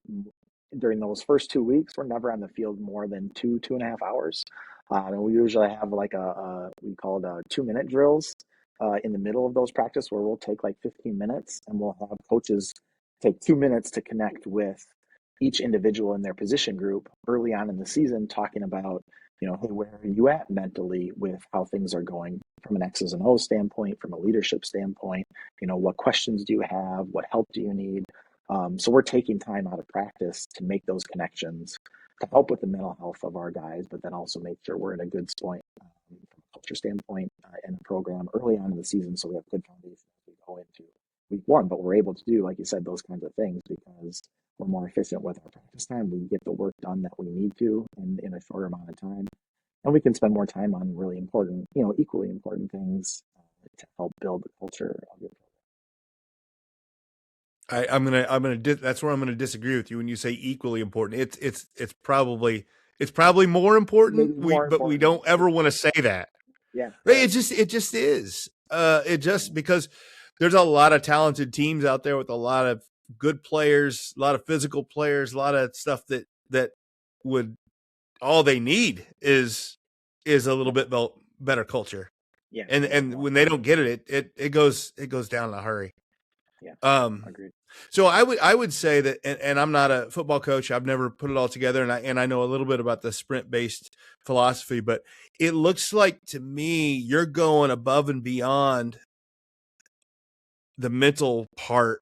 during those first 2 weeks. We're never on the field more than 2.5 hours. And we usually have like we call it 2-minute drills in the middle of those practice where we'll take like 15 minutes and we'll have coaches take 2 minutes to connect with each individual in their position group early on in the season, talking about, hey, where are you at mentally with how things are going from an X's and O's standpoint, from a leadership standpoint, what questions do you have? What help do you need? So we're taking time out of practice to make those connections to help with the mental health of our guys, but then also make sure we're in a good point from a culture standpoint in the program early on in the season so we have good foundation as we go into week one. But we're able to do, like you said, those kinds of things because we're more efficient with our practice time. We get the work done that we need to in a shorter amount of time. And we can spend more time on really important, equally important things to help build the culture of your That's where I'm gonna disagree with you when you say equally important. It's probably more important. maybe more But we important. don't ever want to say that. Yeah, Right? right. It just is. It just because there's a lot of talented teams out there with a lot of good players, a lot of physical players, a lot of stuff that would all they need is a little Yeah, bit better culture. yeah, yeah. And No, when they don't get it goes down in a hurry. yeah, Um agreed. so I would say that, and I'm not a football coach. I've never put it all together, and I know a little bit about the sprint based philosophy, but it looks like to me you're going above and beyond the mental part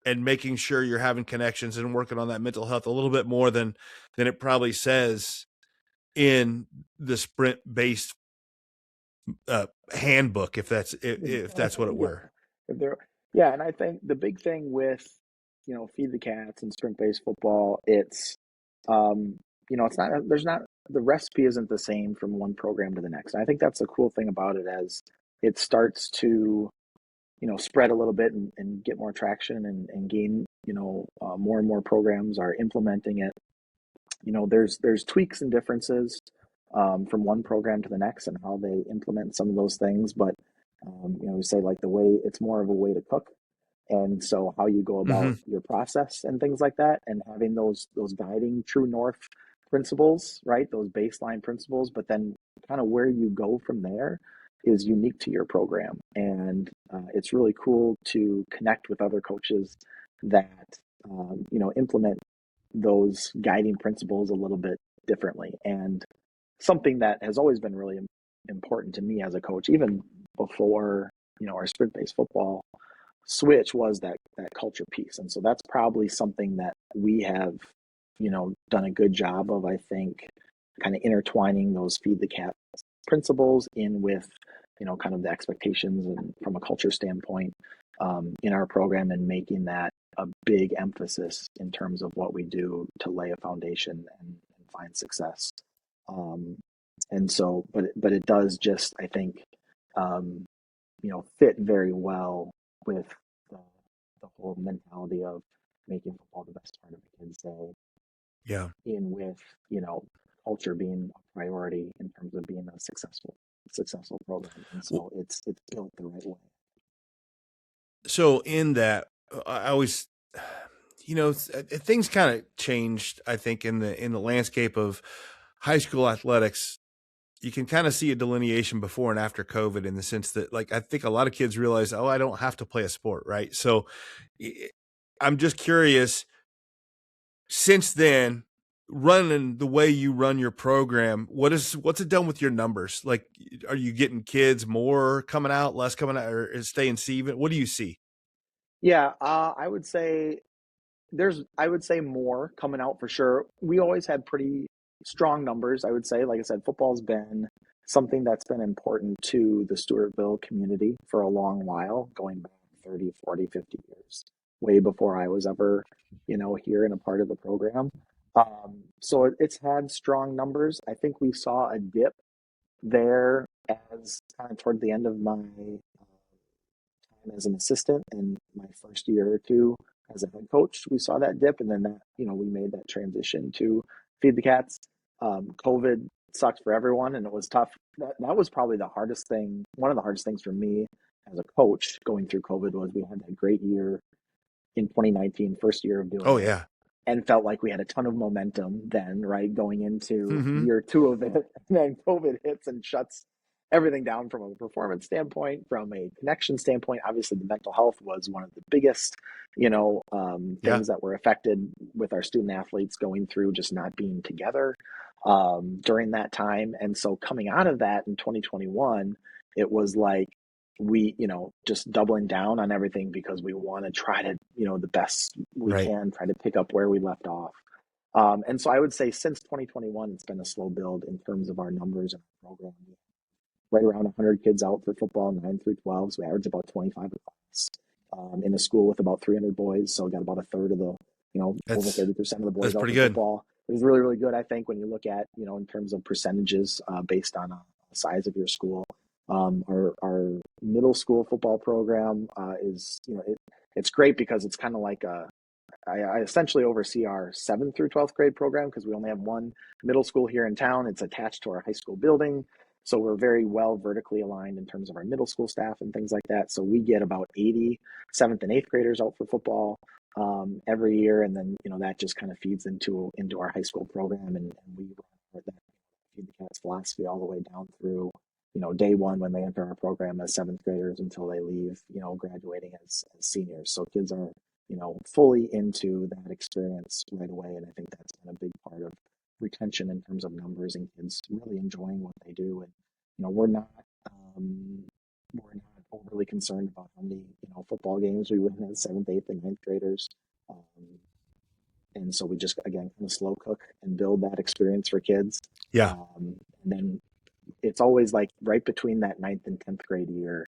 and making sure you're having connections and working on that mental health a little bit more than it probably says in the sprint based handbook, if that's what it Yeah, were. if there, yeah, and I think the big thing with feed the cats and sprint based football, it's it's not, there's not, the recipe isn't the same from one program to the next. And I think that's the cool thing about it, as it starts to, spread a little bit and get more traction and gain, more and more programs are implementing it. There's tweaks and differences from one program to the next and how they implement some of those things. But, we say like the way, it's more of a way to cook. And so how you go Hmm. about your process and things like that, and having those guiding true north principles, right? Those baseline principles, but then kind of where you go from there is unique to your program. And it's really cool to connect with other coaches that, implement those guiding principles a little bit differently. And something that has always been really important to me as a coach, even before, our sprint-based football switch, was that culture piece. And so that's probably something that we have, done a good job of, I think, kind of intertwining those feed the cat principles in with, kind of the expectations and from a culture standpoint in our program, and making that a big emphasis in terms of what we do to lay a foundation and find success. Um, and so, but it does just, I think, um, fit very well with the, the whole mentality of making football the best part of a kid's day, Yeah. in with, culture being a priority in terms of being a successful program. And W- so it's built the right way. So in that, I always, things kind of changed, I think, in the landscape of high school athletics. You can kind of see a delineation before and after COVID, in the sense that, like, I think a lot of kids realize, oh, I don't have to play a sport, right? So i- I'm just curious, since then, running the way you run your program, what's it done with your numbers? Like, are you getting kids more coming out, less coming out, or is staying even? What do you see? Yeah, I would say more coming out for sure. We always had pretty strong numbers, I would say. Like I said, football's been something that's been important to the Stewartville community for a long while, going back 30, 40, 50 years, way before I was ever, here and a part of the program. So it's had strong numbers. I think we saw a dip there as kind of toward the end of my time as an assistant, and my first year or two as a head coach, we saw that dip, and then that, we made that transition to feed the cats. COVID sucked for everyone, and it was tough. That was probably the hardest thing. One of the hardest things for me as a coach going through COVID was we had that great year in 2019, first year of doing Oh it, yeah. and felt like we had a ton of momentum then, right, going into Hmm. year two of it. And then COVID hits and shuts everything down from a performance standpoint, from a connection standpoint. Obviously, the mental health was one of the biggest, Yeah. things that were affected with our student athletes going through just not being together during that time. And so coming out of that in 2021, it was like, we, just doubling down on everything because we want to try to, the best we Right. can, try to pick up where we left off. And so I would say since 2021, it's been a slow build in terms of our numbers and our program. Right around 100 kids out for football, 9 through 12. So we average about 25 a class in a school with about 300 boys. So we got about a third of the, over That's 30% of the boys that's out pretty for good. football. It was really, really good, I think, when you look at, in terms of percentages based on the size of your school. Our middle school football program is, it's great because it's kind of like I essentially oversee our 7th through 12th grade program because we only have one middle school here in town. It's attached to our high school building. So we're very well vertically aligned in terms of our middle school staff and things like that. So we get about 80 7th and 8th graders out for football every year. And then, that just kind of feeds into our high school program. And we run that Feed the Cats philosophy all the way down through, day one when they enter our program as 7th graders until they leave, graduating as seniors. So kids are, fully into that experience right away. And I think that's been a big part of retention in terms of numbers and kids really enjoying what they do. And, um, we're not overly concerned about how many, football games we win as 7th, 8th, and 9th graders. Um, and so we just, again, kind of slow cook and build that experience for kids. Yeah. And then it's always like right between that 9th and 10th grade year,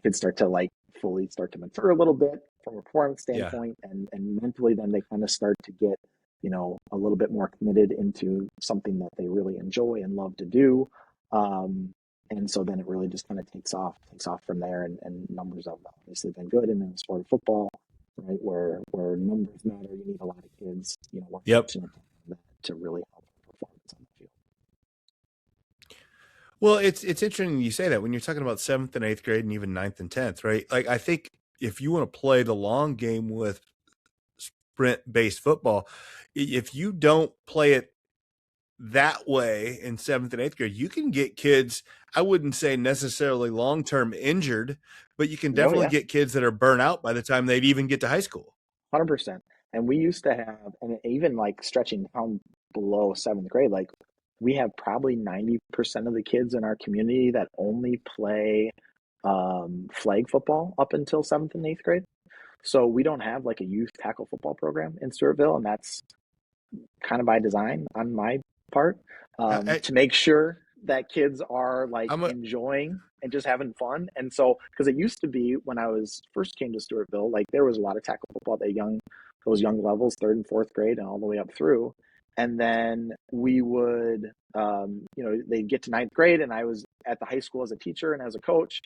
kids start to like fully start to mature a little bit from a performance Yeah. standpoint, and mentally then they kind of start to get a little bit more committed into something that they really enjoy and love to do. And so then it really just kind of takes off from there, and numbers have obviously been good. And in the sport of football, right, where numbers matter, you need a lot of kids, we're Yep. fortunate to really help performance on the field. Well, it's interesting you say that when you're talking about 7th and 8th grade and even 9th and 10th, right? Like, I think if you want to play the long game with sprint-based football, if you don't play it that way in 7th and 8th grade, you can get kids, I wouldn't say necessarily long-term injured, but you can definitely get kids that are burnt out by the time they'd even get to high school. 100%. And we used to have, and even like stretching down below 7th grade, like we have probably 90% of the kids in our community that only play flag football up until 7th and 8th grade. So we don't have like a youth tackle football program in Stewartville, and that's kind of by design on my part, to make sure that kids are like enjoying and just having fun. And so, because it used to be when I was first came to Stewartville, like there was a lot of tackle football at those young levels, 3rd and 4th grade, and all the way up through. And then we would, they'd get to 9th grade, and I was at the high school as a teacher and as a coach.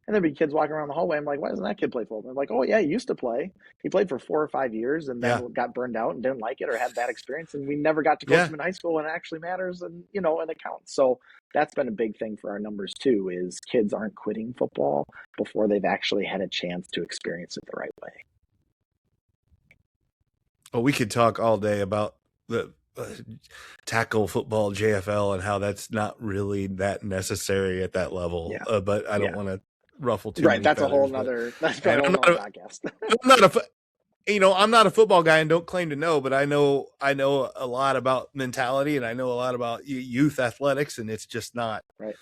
And there'd be kids walking around the hallway. I'm like, why doesn't that kid play football? They're like, oh, yeah, he used to play. He played for 4 or 5 years and then got burned out and didn't like it or had bad experience. And we never got to coach him in high school when it actually matters and it counts. So that's been a big thing for our numbers, too, is kids aren't quitting football before they've actually had a chance to experience it the right way. Well, we could talk all day about the tackle football JFL and how that's not really that necessary at that level. Yeah. But I don't want to ruffle too many feathers. That's a whole nother podcast. I'm not a football guy and don't claim to know, but I know a lot about mentality and I know a lot about youth athletics, and it's just not right.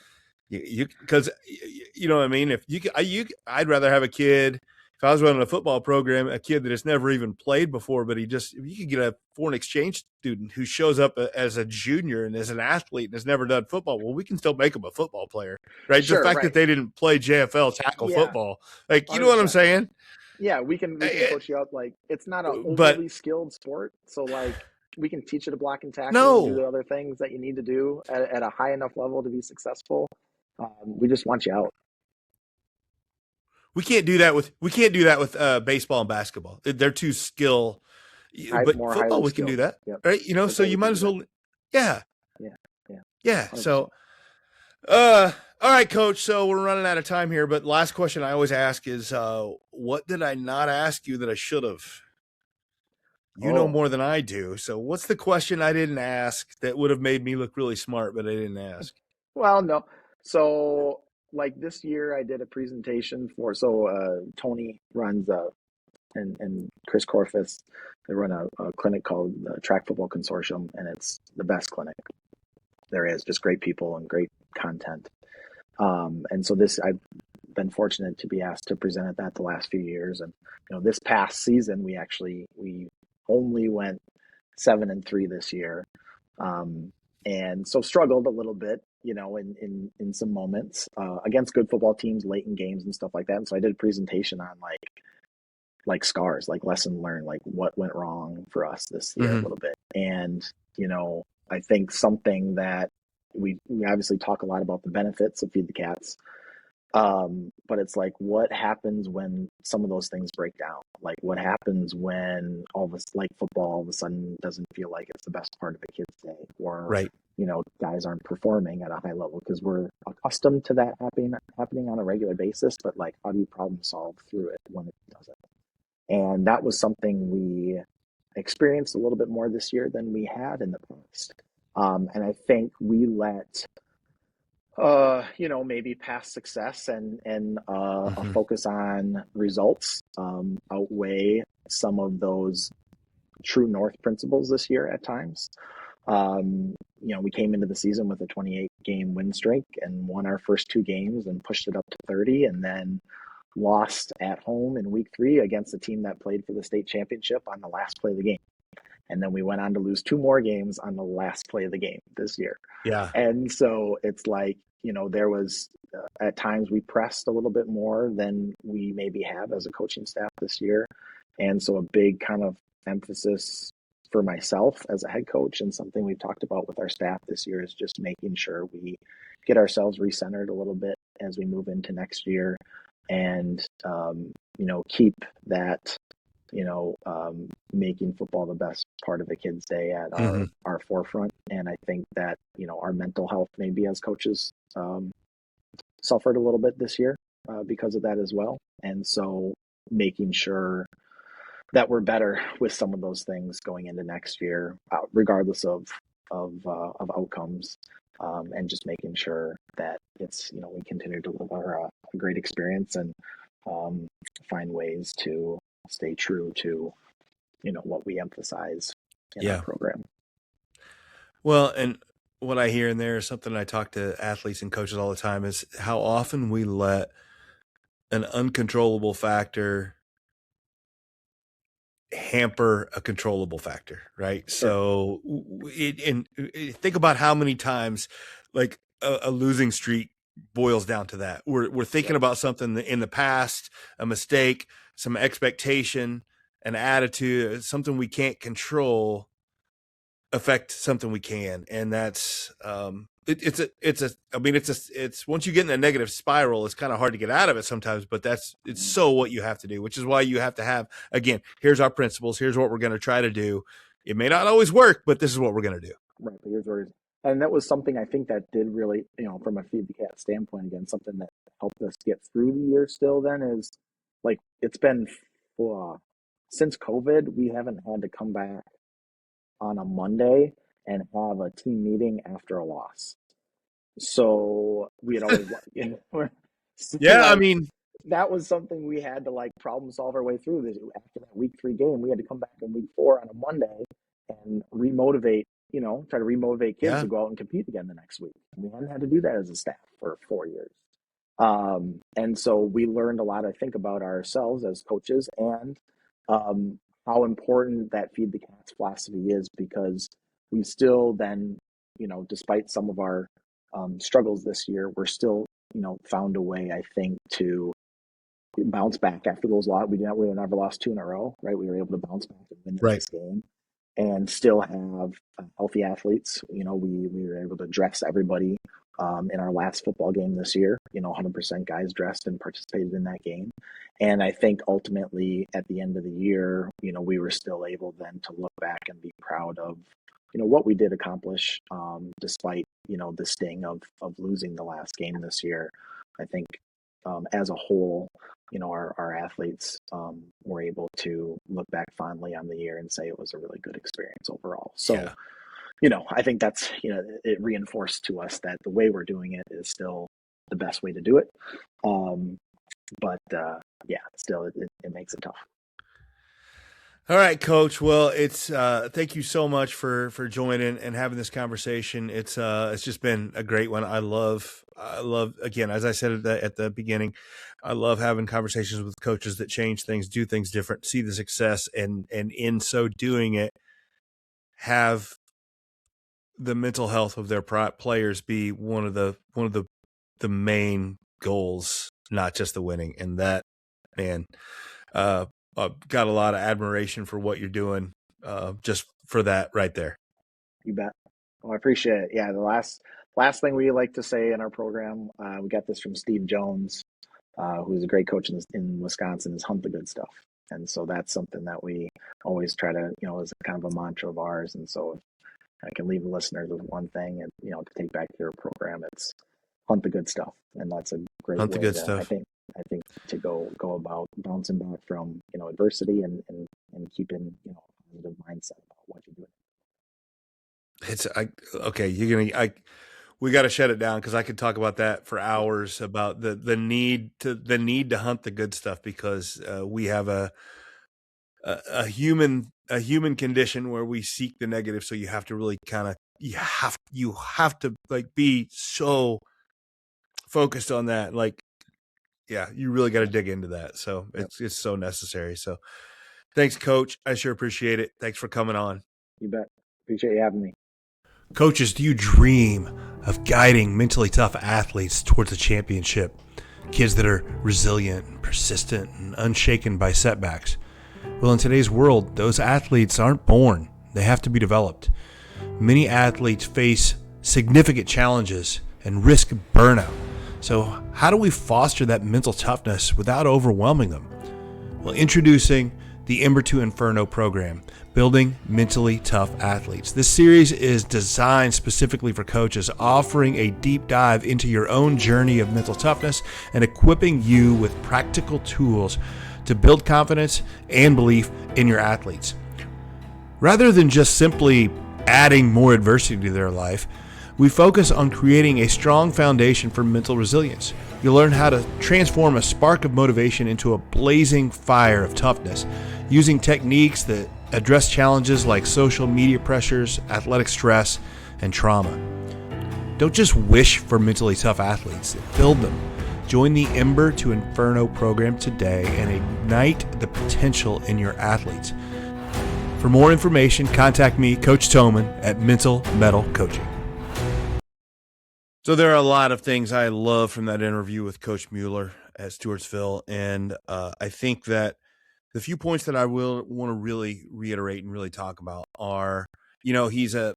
Because you know what I mean. If I'd rather have a kid. If I was running a football program, a kid that has never even played before, but if you could get a foreign exchange student who shows up as a junior and is an athlete and has never done football, well, we can still make them a football player, right? Sure, the fact that they didn't play JFL tackle football, like, you know what I'm saying? Yeah, we can coach you up. Like, it's not an overly skilled sport, so like we can teach you to block and tackle and do the other things that you need to do at a high enough level to be successful. We just want you out. We can't do that with baseball and basketball. They're too skill. But football, we can do that, right? So you might as well, yeah. So, all right, Coach. So we're running out of time here, but last question I always ask is, what did I not ask you that I should have? You know more than I do. So what's the question I didn't ask that would have made me look really smart, but I didn't ask? Well, no. So, like this year I did a presentation for, Tony runs and Chris Corfus, they run a clinic called the Track Football Consortium, and it's the best clinic there is, just great people and great content. And so I've been fortunate to be asked to present at that the last few years. And, this past season, we only went 7-3 this year. And so struggled a little bit, in some moments against good football teams late in games and stuff like that. And so I did a presentation on like scars, like lesson learned, like what went wrong for us this year a little bit. And, I think something that we obviously talk a lot about the benefits of Feed the Cats. But it's like, what happens when some of those things break down? Like, what happens when football all of a sudden doesn't feel like it's the best part of a kid's day, or guys aren't performing at a high level, because we're accustomed to that happening on a regular basis. But like, how do you problem solve through it when it doesn't? And that was something we experienced a little bit more this year than we had in the past. And I think we let maybe past success and a focus on results outweigh some of those true north principles this year at times. We came into the season with a 28-game win streak and won our first 2 games and pushed it up to 30, and then lost at home in week 3 against a team that played for the state championship on the last play of the game. And then we went on to lose 2 more games on the last play of the game this year. Yeah. And so it's like, there was at times we pressed a little bit more than we maybe have as a coaching staff this year. And so a big kind of emphasis for myself as a head coach, and something we've talked about with our staff this year, is just making sure we get ourselves recentered a little bit as we move into next year, and keep that making football the best part of a kid's day at our forefront. And I think that our mental health, maybe as coaches, suffered a little bit this year because of that as well. And so making sure that we're better with some of those things going into next year, regardless of outcomes, and just making sure that it's we continue to deliver a great experience, and find ways to stay true to what we emphasize in our program. Well, and what I hear in there is something I talk to athletes and coaches all the time, is how often we let an uncontrollable factor hamper a controllable factor, right? Sure. So think about how many times like a losing streak boils down to that. We're thinking about something in the past, a mistake, some expectation, an attitude, something we can't control affect something we can. And that's it's once you get in a negative spiral, it's kind of hard to get out of it sometimes, but it's so what you have to do, which is why you have to have, again, here's our principles, here's what we're going to try to do. It may not always work, but this is what we're going to do. Right. But here's where, and that was something I think that did really, from a Feed the Cat standpoint, again, something that helped us get through the year still then is, like, it's been since COVID, we haven't had to come back on a Monday and have a team meeting after a loss. So we had always, that was something we had to like problem solve our way through. After that week 3 game, we had to come back in week 4 on a Monday and remotivate, try to remotivate kids to go out and compete again the next week. We hadn't had to do that as a staff for 4 years. And so we learned a lot, I think, about ourselves as coaches, and how important that Feed the Cats philosophy is, because we still then, despite some of our struggles this year, we're still, found a way, I think, to bounce back after those losses. We never lost 2 in a row, right? We were able to bounce back and win this game, and still have healthy athletes. We were able to dress everybody in our last football game this year. 100% guys dressed and participated in that game. And I think ultimately at the end of the year, we were still able then to look back and be proud of, what we did accomplish, despite, the sting of losing the last game this year. I think as a whole, our athletes were able to look back fondly on the year and say it was a really good experience overall. So, I think that's, it reinforced to us that the way we're doing it is still the best way to do it. But still, it makes it tough. All right, Coach. Well, it's thank you so much for joining and having this conversation. It's just been a great one. I love again, as I said at the beginning, I love having conversations with coaches that change things, do things different, see the success, and in so doing it, have the mental health of their players be one of the main goals, not just the winning. And that, man, I've got a lot of admiration for what you're doing, just for that right there. You bet. Well, I appreciate it. Yeah, the last thing we like to say in our program, we got this from Steve Jones, who's a great coach in Wisconsin, is hunt the good stuff. And so that's something that we always try to, is kind of a mantra of ours. And so if I can leave the listeners with one thing, and to take back to your program, it's hunt the good stuff. And that's a great hunt way the good to, stuff. I think to go about bouncing back from adversity and keeping a positive mindset about what you're doing. We got to shut it down, because I could talk about that for hours, about the need to hunt the good stuff, because we have a human condition where we seek the negative. So you have to really you have to like be so focused on that. Like, yeah, you really got to dig into that. So it's so necessary. So thanks, Coach. I sure appreciate it. Thanks for coming on. You bet. Appreciate you having me. Coaches, do you dream of guiding mentally tough athletes towards a championship? Kids that are resilient, persistent, and unshaken by setbacks. Well, in today's world, those athletes aren't born. They have to be developed. Many athletes face significant challenges and risk burnout. So how do we foster that mental toughness without overwhelming them? Well, introducing the Ember to Inferno program, Building Mentally Tough Athletes. This series is designed specifically for coaches, offering a deep dive into your own journey of mental toughness and equipping you with practical tools to build confidence and belief in your athletes. Rather than just simply adding more adversity to their life, we focus on creating a strong foundation for mental resilience. You'll learn how to transform a spark of motivation into a blazing fire of toughness, using techniques that address challenges like social media pressures, athletic stress, and trauma. Don't just wish for mentally tough athletes, build them. Join the Ember to Inferno program today and ignite the potential in your athletes. For more information, contact me, Coach Thomann, at Mental Mettle Coaching. So there are a lot of things I love from that interview with Coach Mueller at Stewartville, and I think that the few points that I will want to really reiterate and really talk about are, he's a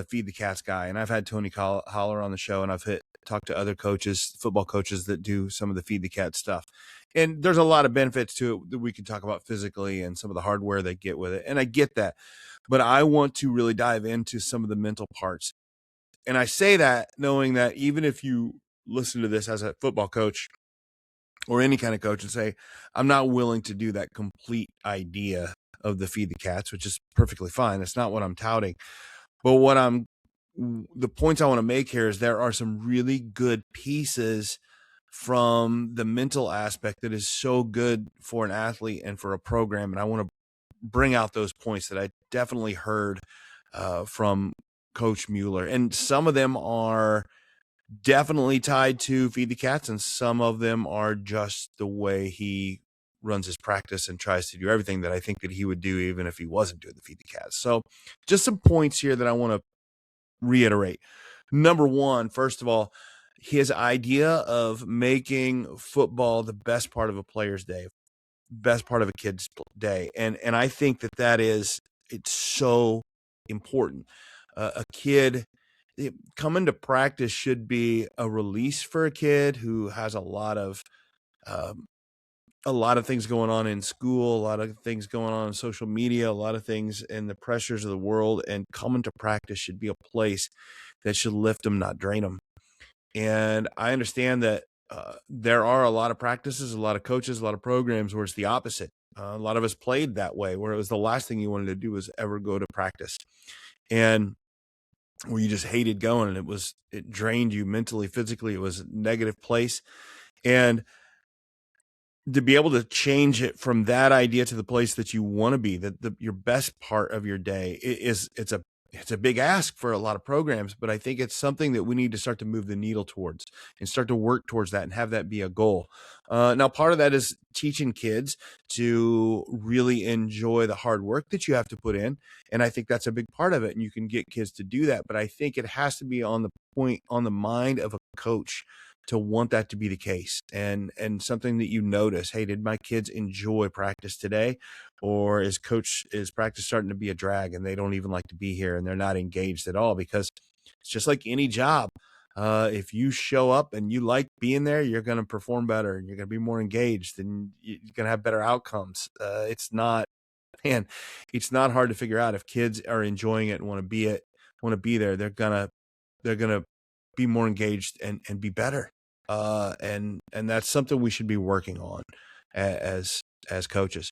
feed the cats guy, and I've had Tony Holler on the show, and I've talked to other coaches, football coaches that do some of the feed the cat stuff. And there's a lot of benefits to it that we can talk about physically and some of the hardware they get with it. And I get that, but I want to really dive into some of the mental parts. And I say that knowing that even if you listen to this as a football coach or any kind of coach and say, I'm not willing to do that complete idea of the feed the cats, which is perfectly fine. That's not what I'm touting. But the points I want to make here is there are some really good pieces from the mental aspect that is so good for an athlete and for a program. And I want to bring out those points that I definitely heard from Coach Mueller. And some of them are definitely tied to feed the cats, and some of them are just the way he runs his practice and tries to do everything that I think that he would do even if he wasn't doing the feed the cats. So just some points here that I want to reiterate. Number one, first of all, his idea of making football the best part of a player's day, best part of a kid's day. And I think it's so important. A kid coming to practice should be a release for a kid who has a lot of things going on in school, a lot of things going on in social media, a lot of things in the pressures of the world, and coming to practice should be a place that should lift them, not drain them. And I understand that there are a lot of practices, a lot of coaches, a lot of programs where it's the opposite. A lot of us played that way, where it was the last thing you wanted to do was ever go to practice, and where you just hated going, and it drained you mentally, physically. It was a negative place. And to be able to change it from that idea to the place that you want to be, that your best part of your day it's a big ask for a lot of programs, but I think it's something that we need to start to move the needle towards and start to work towards that and have that be a goal. Now, part of that is teaching kids to really enjoy the hard work that you have to put in. And I think that's a big part of it. And you can get kids to do that, but I think it has to be on the mind of a coach to want that to be the case, and something that you notice. Hey, did my kids enjoy practice today? Or is practice starting to be a drag and they don't even like to be here and they're not engaged at all? Because it's just like any job. If you show up and you like being there, you're going to perform better and you're going to be more engaged and you're going to have better outcomes. It's not hard to figure out if kids are enjoying it and want to be there. They're going to be more engaged and be better. And that's something we should be working on as coaches.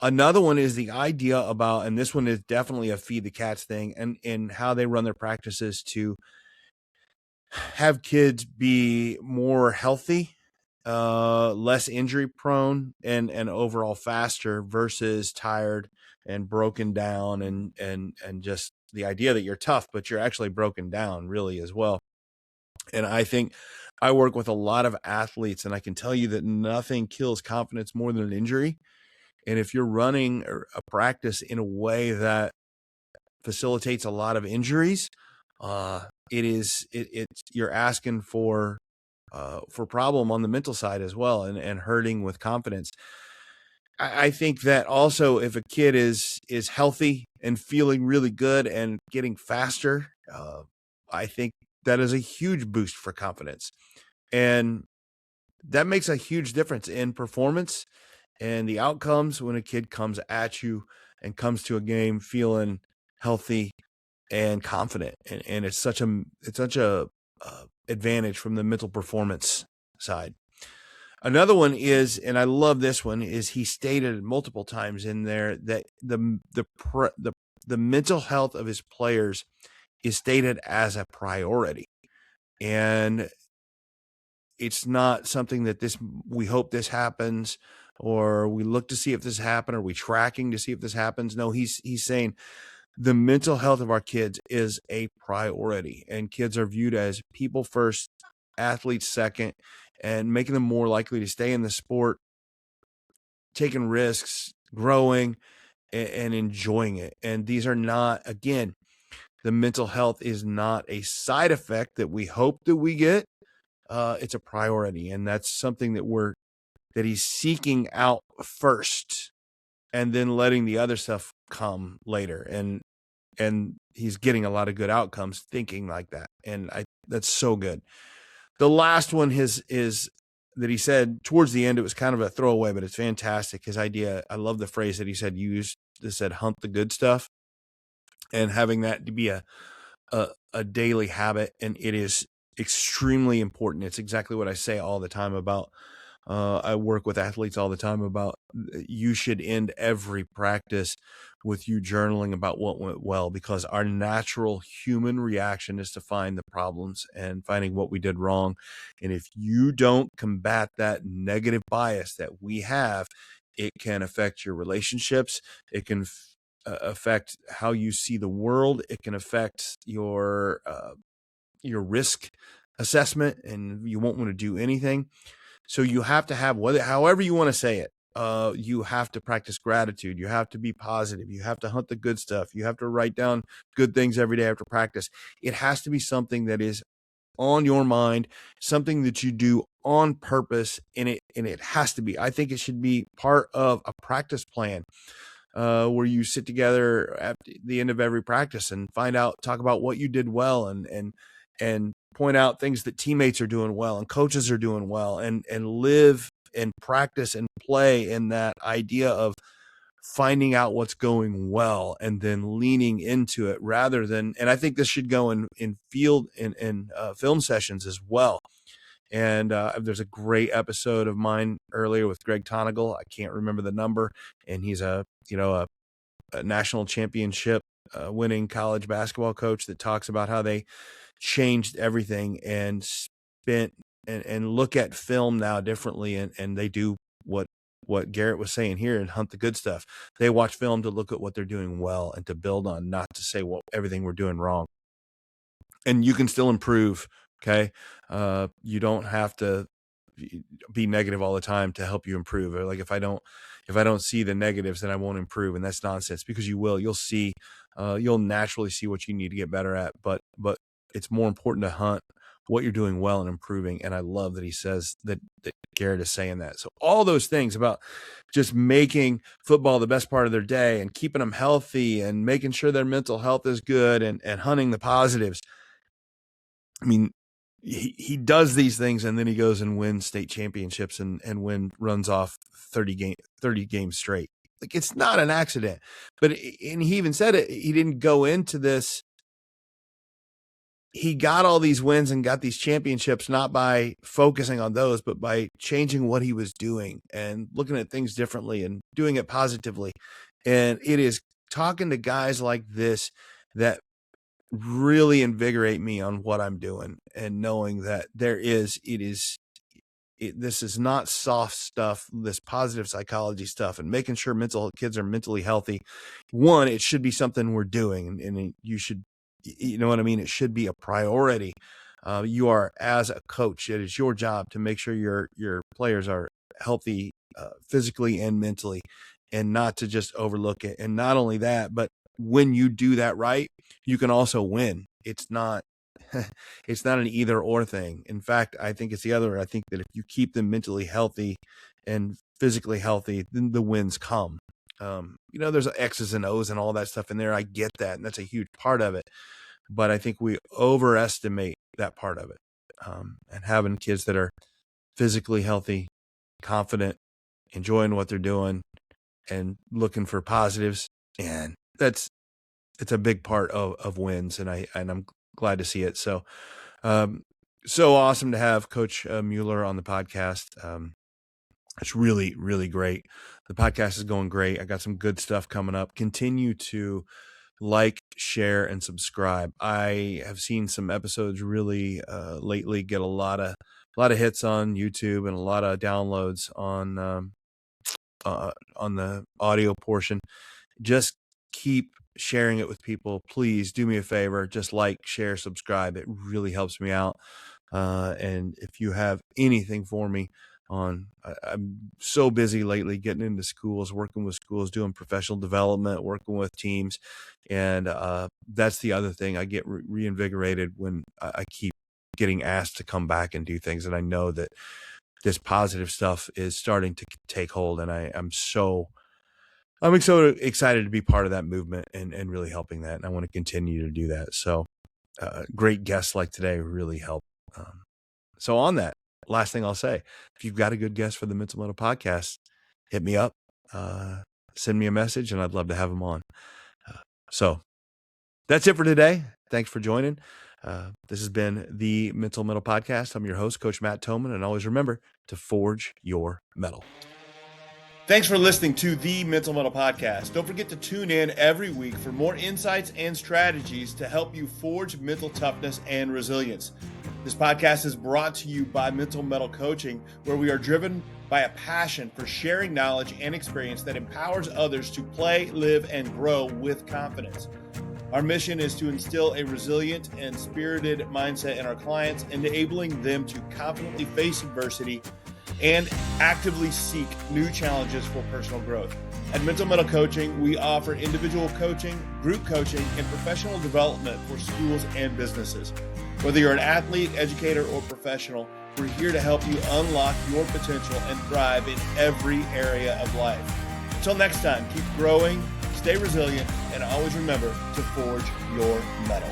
Another one is the idea about, and this one is definitely a feed the cats thing, and how they run their practices to have kids be more healthy, less injury prone, and overall faster versus tired and broken down, and just the idea that you're tough, but you're actually broken down really as well. And I think I work with a lot of athletes, and I can tell you that nothing kills confidence more than an injury. And if you're running a practice in a way that facilitates a lot of injuries, you're asking for problem on the mental side as well, and hurting with confidence. I think that also if a kid is healthy and feeling really good and getting faster, I think that is a huge boost for confidence. And that makes a huge difference in performance and the outcomes when a kid comes at you and comes to a game feeling healthy and confident. And it's such a advantage from the mental performance side. Another one is, and I love this one, is he stated multiple times in there that the mental health of his players is stated as a priority. And it's not something that we hope this happens, or we look to see if this happens, or we tracking to see if this happens. No, he's saying the mental health of our kids is a priority, and kids are viewed as people first, athletes second, and making them more likely to stay in the sport, taking risks, growing, and enjoying it. And these are not, again, the mental health is not a side effect that we hope that we get. It's a priority, and that's something that he's seeking out first, and then letting the other stuff come later. And he's getting a lot of good outcomes thinking like that. And that's so good. The last one is that he said towards the end, it was kind of a throwaway, but it's fantastic. His idea, I love the phrase that he said, hunt the good stuff, and having that to be a daily habit. And it is extremely important. It's exactly what I say all the time about, I work with athletes all the time about, you should end every practice with you journaling about what went well, because our natural human reaction is to find the problems and finding what we did wrong. And if you don't combat that negative bias that we have, it can affect your relationships. It can affect how you see the world. It can affect your risk assessment, and you won't want to do anything. So you have to have, however you want to say it, you have to practice gratitude. You have to be positive. You have to hunt the good stuff. You have to write down good things every day after practice. It has to be something that is on your mind, something that you do on purpose. And it has to be, I think it should be part of a practice plan, where you sit together at the end of every practice and talk about what you did well, and point out things that teammates are doing well and coaches are doing well, and live and practice and play in that idea of finding out what's going well and then leaning into it, rather than, and I think this should go in field in film sessions as well. And there's a great episode of mine earlier with Greg Tonigal. I can't remember the number, and he's a national championship winning college basketball coach that talks about how they changed everything and spent and look at film now differently, and they do what Garrett was saying here and hunt the good stuff. They watch film to look at what they're doing well and to build on, not to say everything we're doing wrong. And you can still improve. Okay. You don't have to be negative all the time to help you improve. Or like, if I don't see the negatives, then I won't improve. And that's nonsense, because you'll see, you'll naturally see what you need to get better at. But it's more important to hunt what you're doing well and improving. And I love that he says that Garrett is saying that. So all those things about just making football the best part of their day and keeping them healthy and making sure their mental health is good and hunting the positives. I mean, he does these things, and then he goes and wins state championships and runs off 30 games straight. Like, it's not an accident. And he even said it, he didn't go into this. He got all these wins and got these championships not by focusing on those, but by changing what he was doing and looking at things differently and doing it positively. And it is talking to guys like this that really invigorate me on what I'm doing, and knowing that this is not soft stuff, this positive psychology stuff, and making sure kids are mentally healthy. One, it should be something we're doing, and you should, you know what I mean? It should be a priority. You are, as a coach, it is your job to make sure your players are healthy, physically and mentally, and not to just overlook it. And not only that, but when you do that right, you can also win. It's not an either or thing. In fact, I think it's the other. I think that if you keep them mentally healthy and physically healthy, then the wins come. There's X's and O's and all that stuff in there. I get that, and that's a huge part of it. But I think we overestimate that part of it. And having kids that are physically healthy, confident, enjoying what they're doing, and looking for positives, and it's a big part of wins, and I'm glad to see it. So so awesome to have Coach Mueller on the podcast. It's really, really great. The podcast is going great. I got some good stuff coming up. Continue to like, share, and subscribe. I have seen some episodes really lately get a lot of hits on YouTube and a lot of downloads on the audio portion. Just keep sharing it with people. Please do me a favor. Just like, share, subscribe. It really helps me out. And if you have anything for me I'm so busy lately getting into schools, working with schools, doing professional development, working with teams. And that's the other thing. I get reinvigorated when I keep getting asked to come back and do things. And I know that this positive stuff is starting to take hold. And I'm so excited to be part of that movement and really helping that. And I want to continue to do that. So great guests like today really help. So on that, last thing I'll say, if you've got a good guest for the Mental Mettle Podcast, hit me up, send me a message, and I'd love to have them on. So that's it for today. Thanks for joining. This has been the Mental Mettle Podcast. I'm your host, Coach Matt Thomann, and always remember to forge your mettle. Thanks for listening to the Mental Mettle Podcast. Don't forget to tune in every week for more insights and strategies to help you forge mental toughness and resilience. This podcast is brought to you by Mental Mettle Coaching, where we are driven by a passion for sharing knowledge and experience that empowers others to play, live, and grow with confidence. Our mission is to instill a resilient and spirited mindset in our clients, enabling them to confidently face adversity and actively seek new challenges for personal growth. At Mental Mettle Coaching, we offer individual coaching, group coaching, and professional development for schools and businesses. Whether you're an athlete, educator, or professional, we're here to help you unlock your potential and thrive in every area of life. Until next time, keep growing, stay resilient, and always remember to forge your mettle.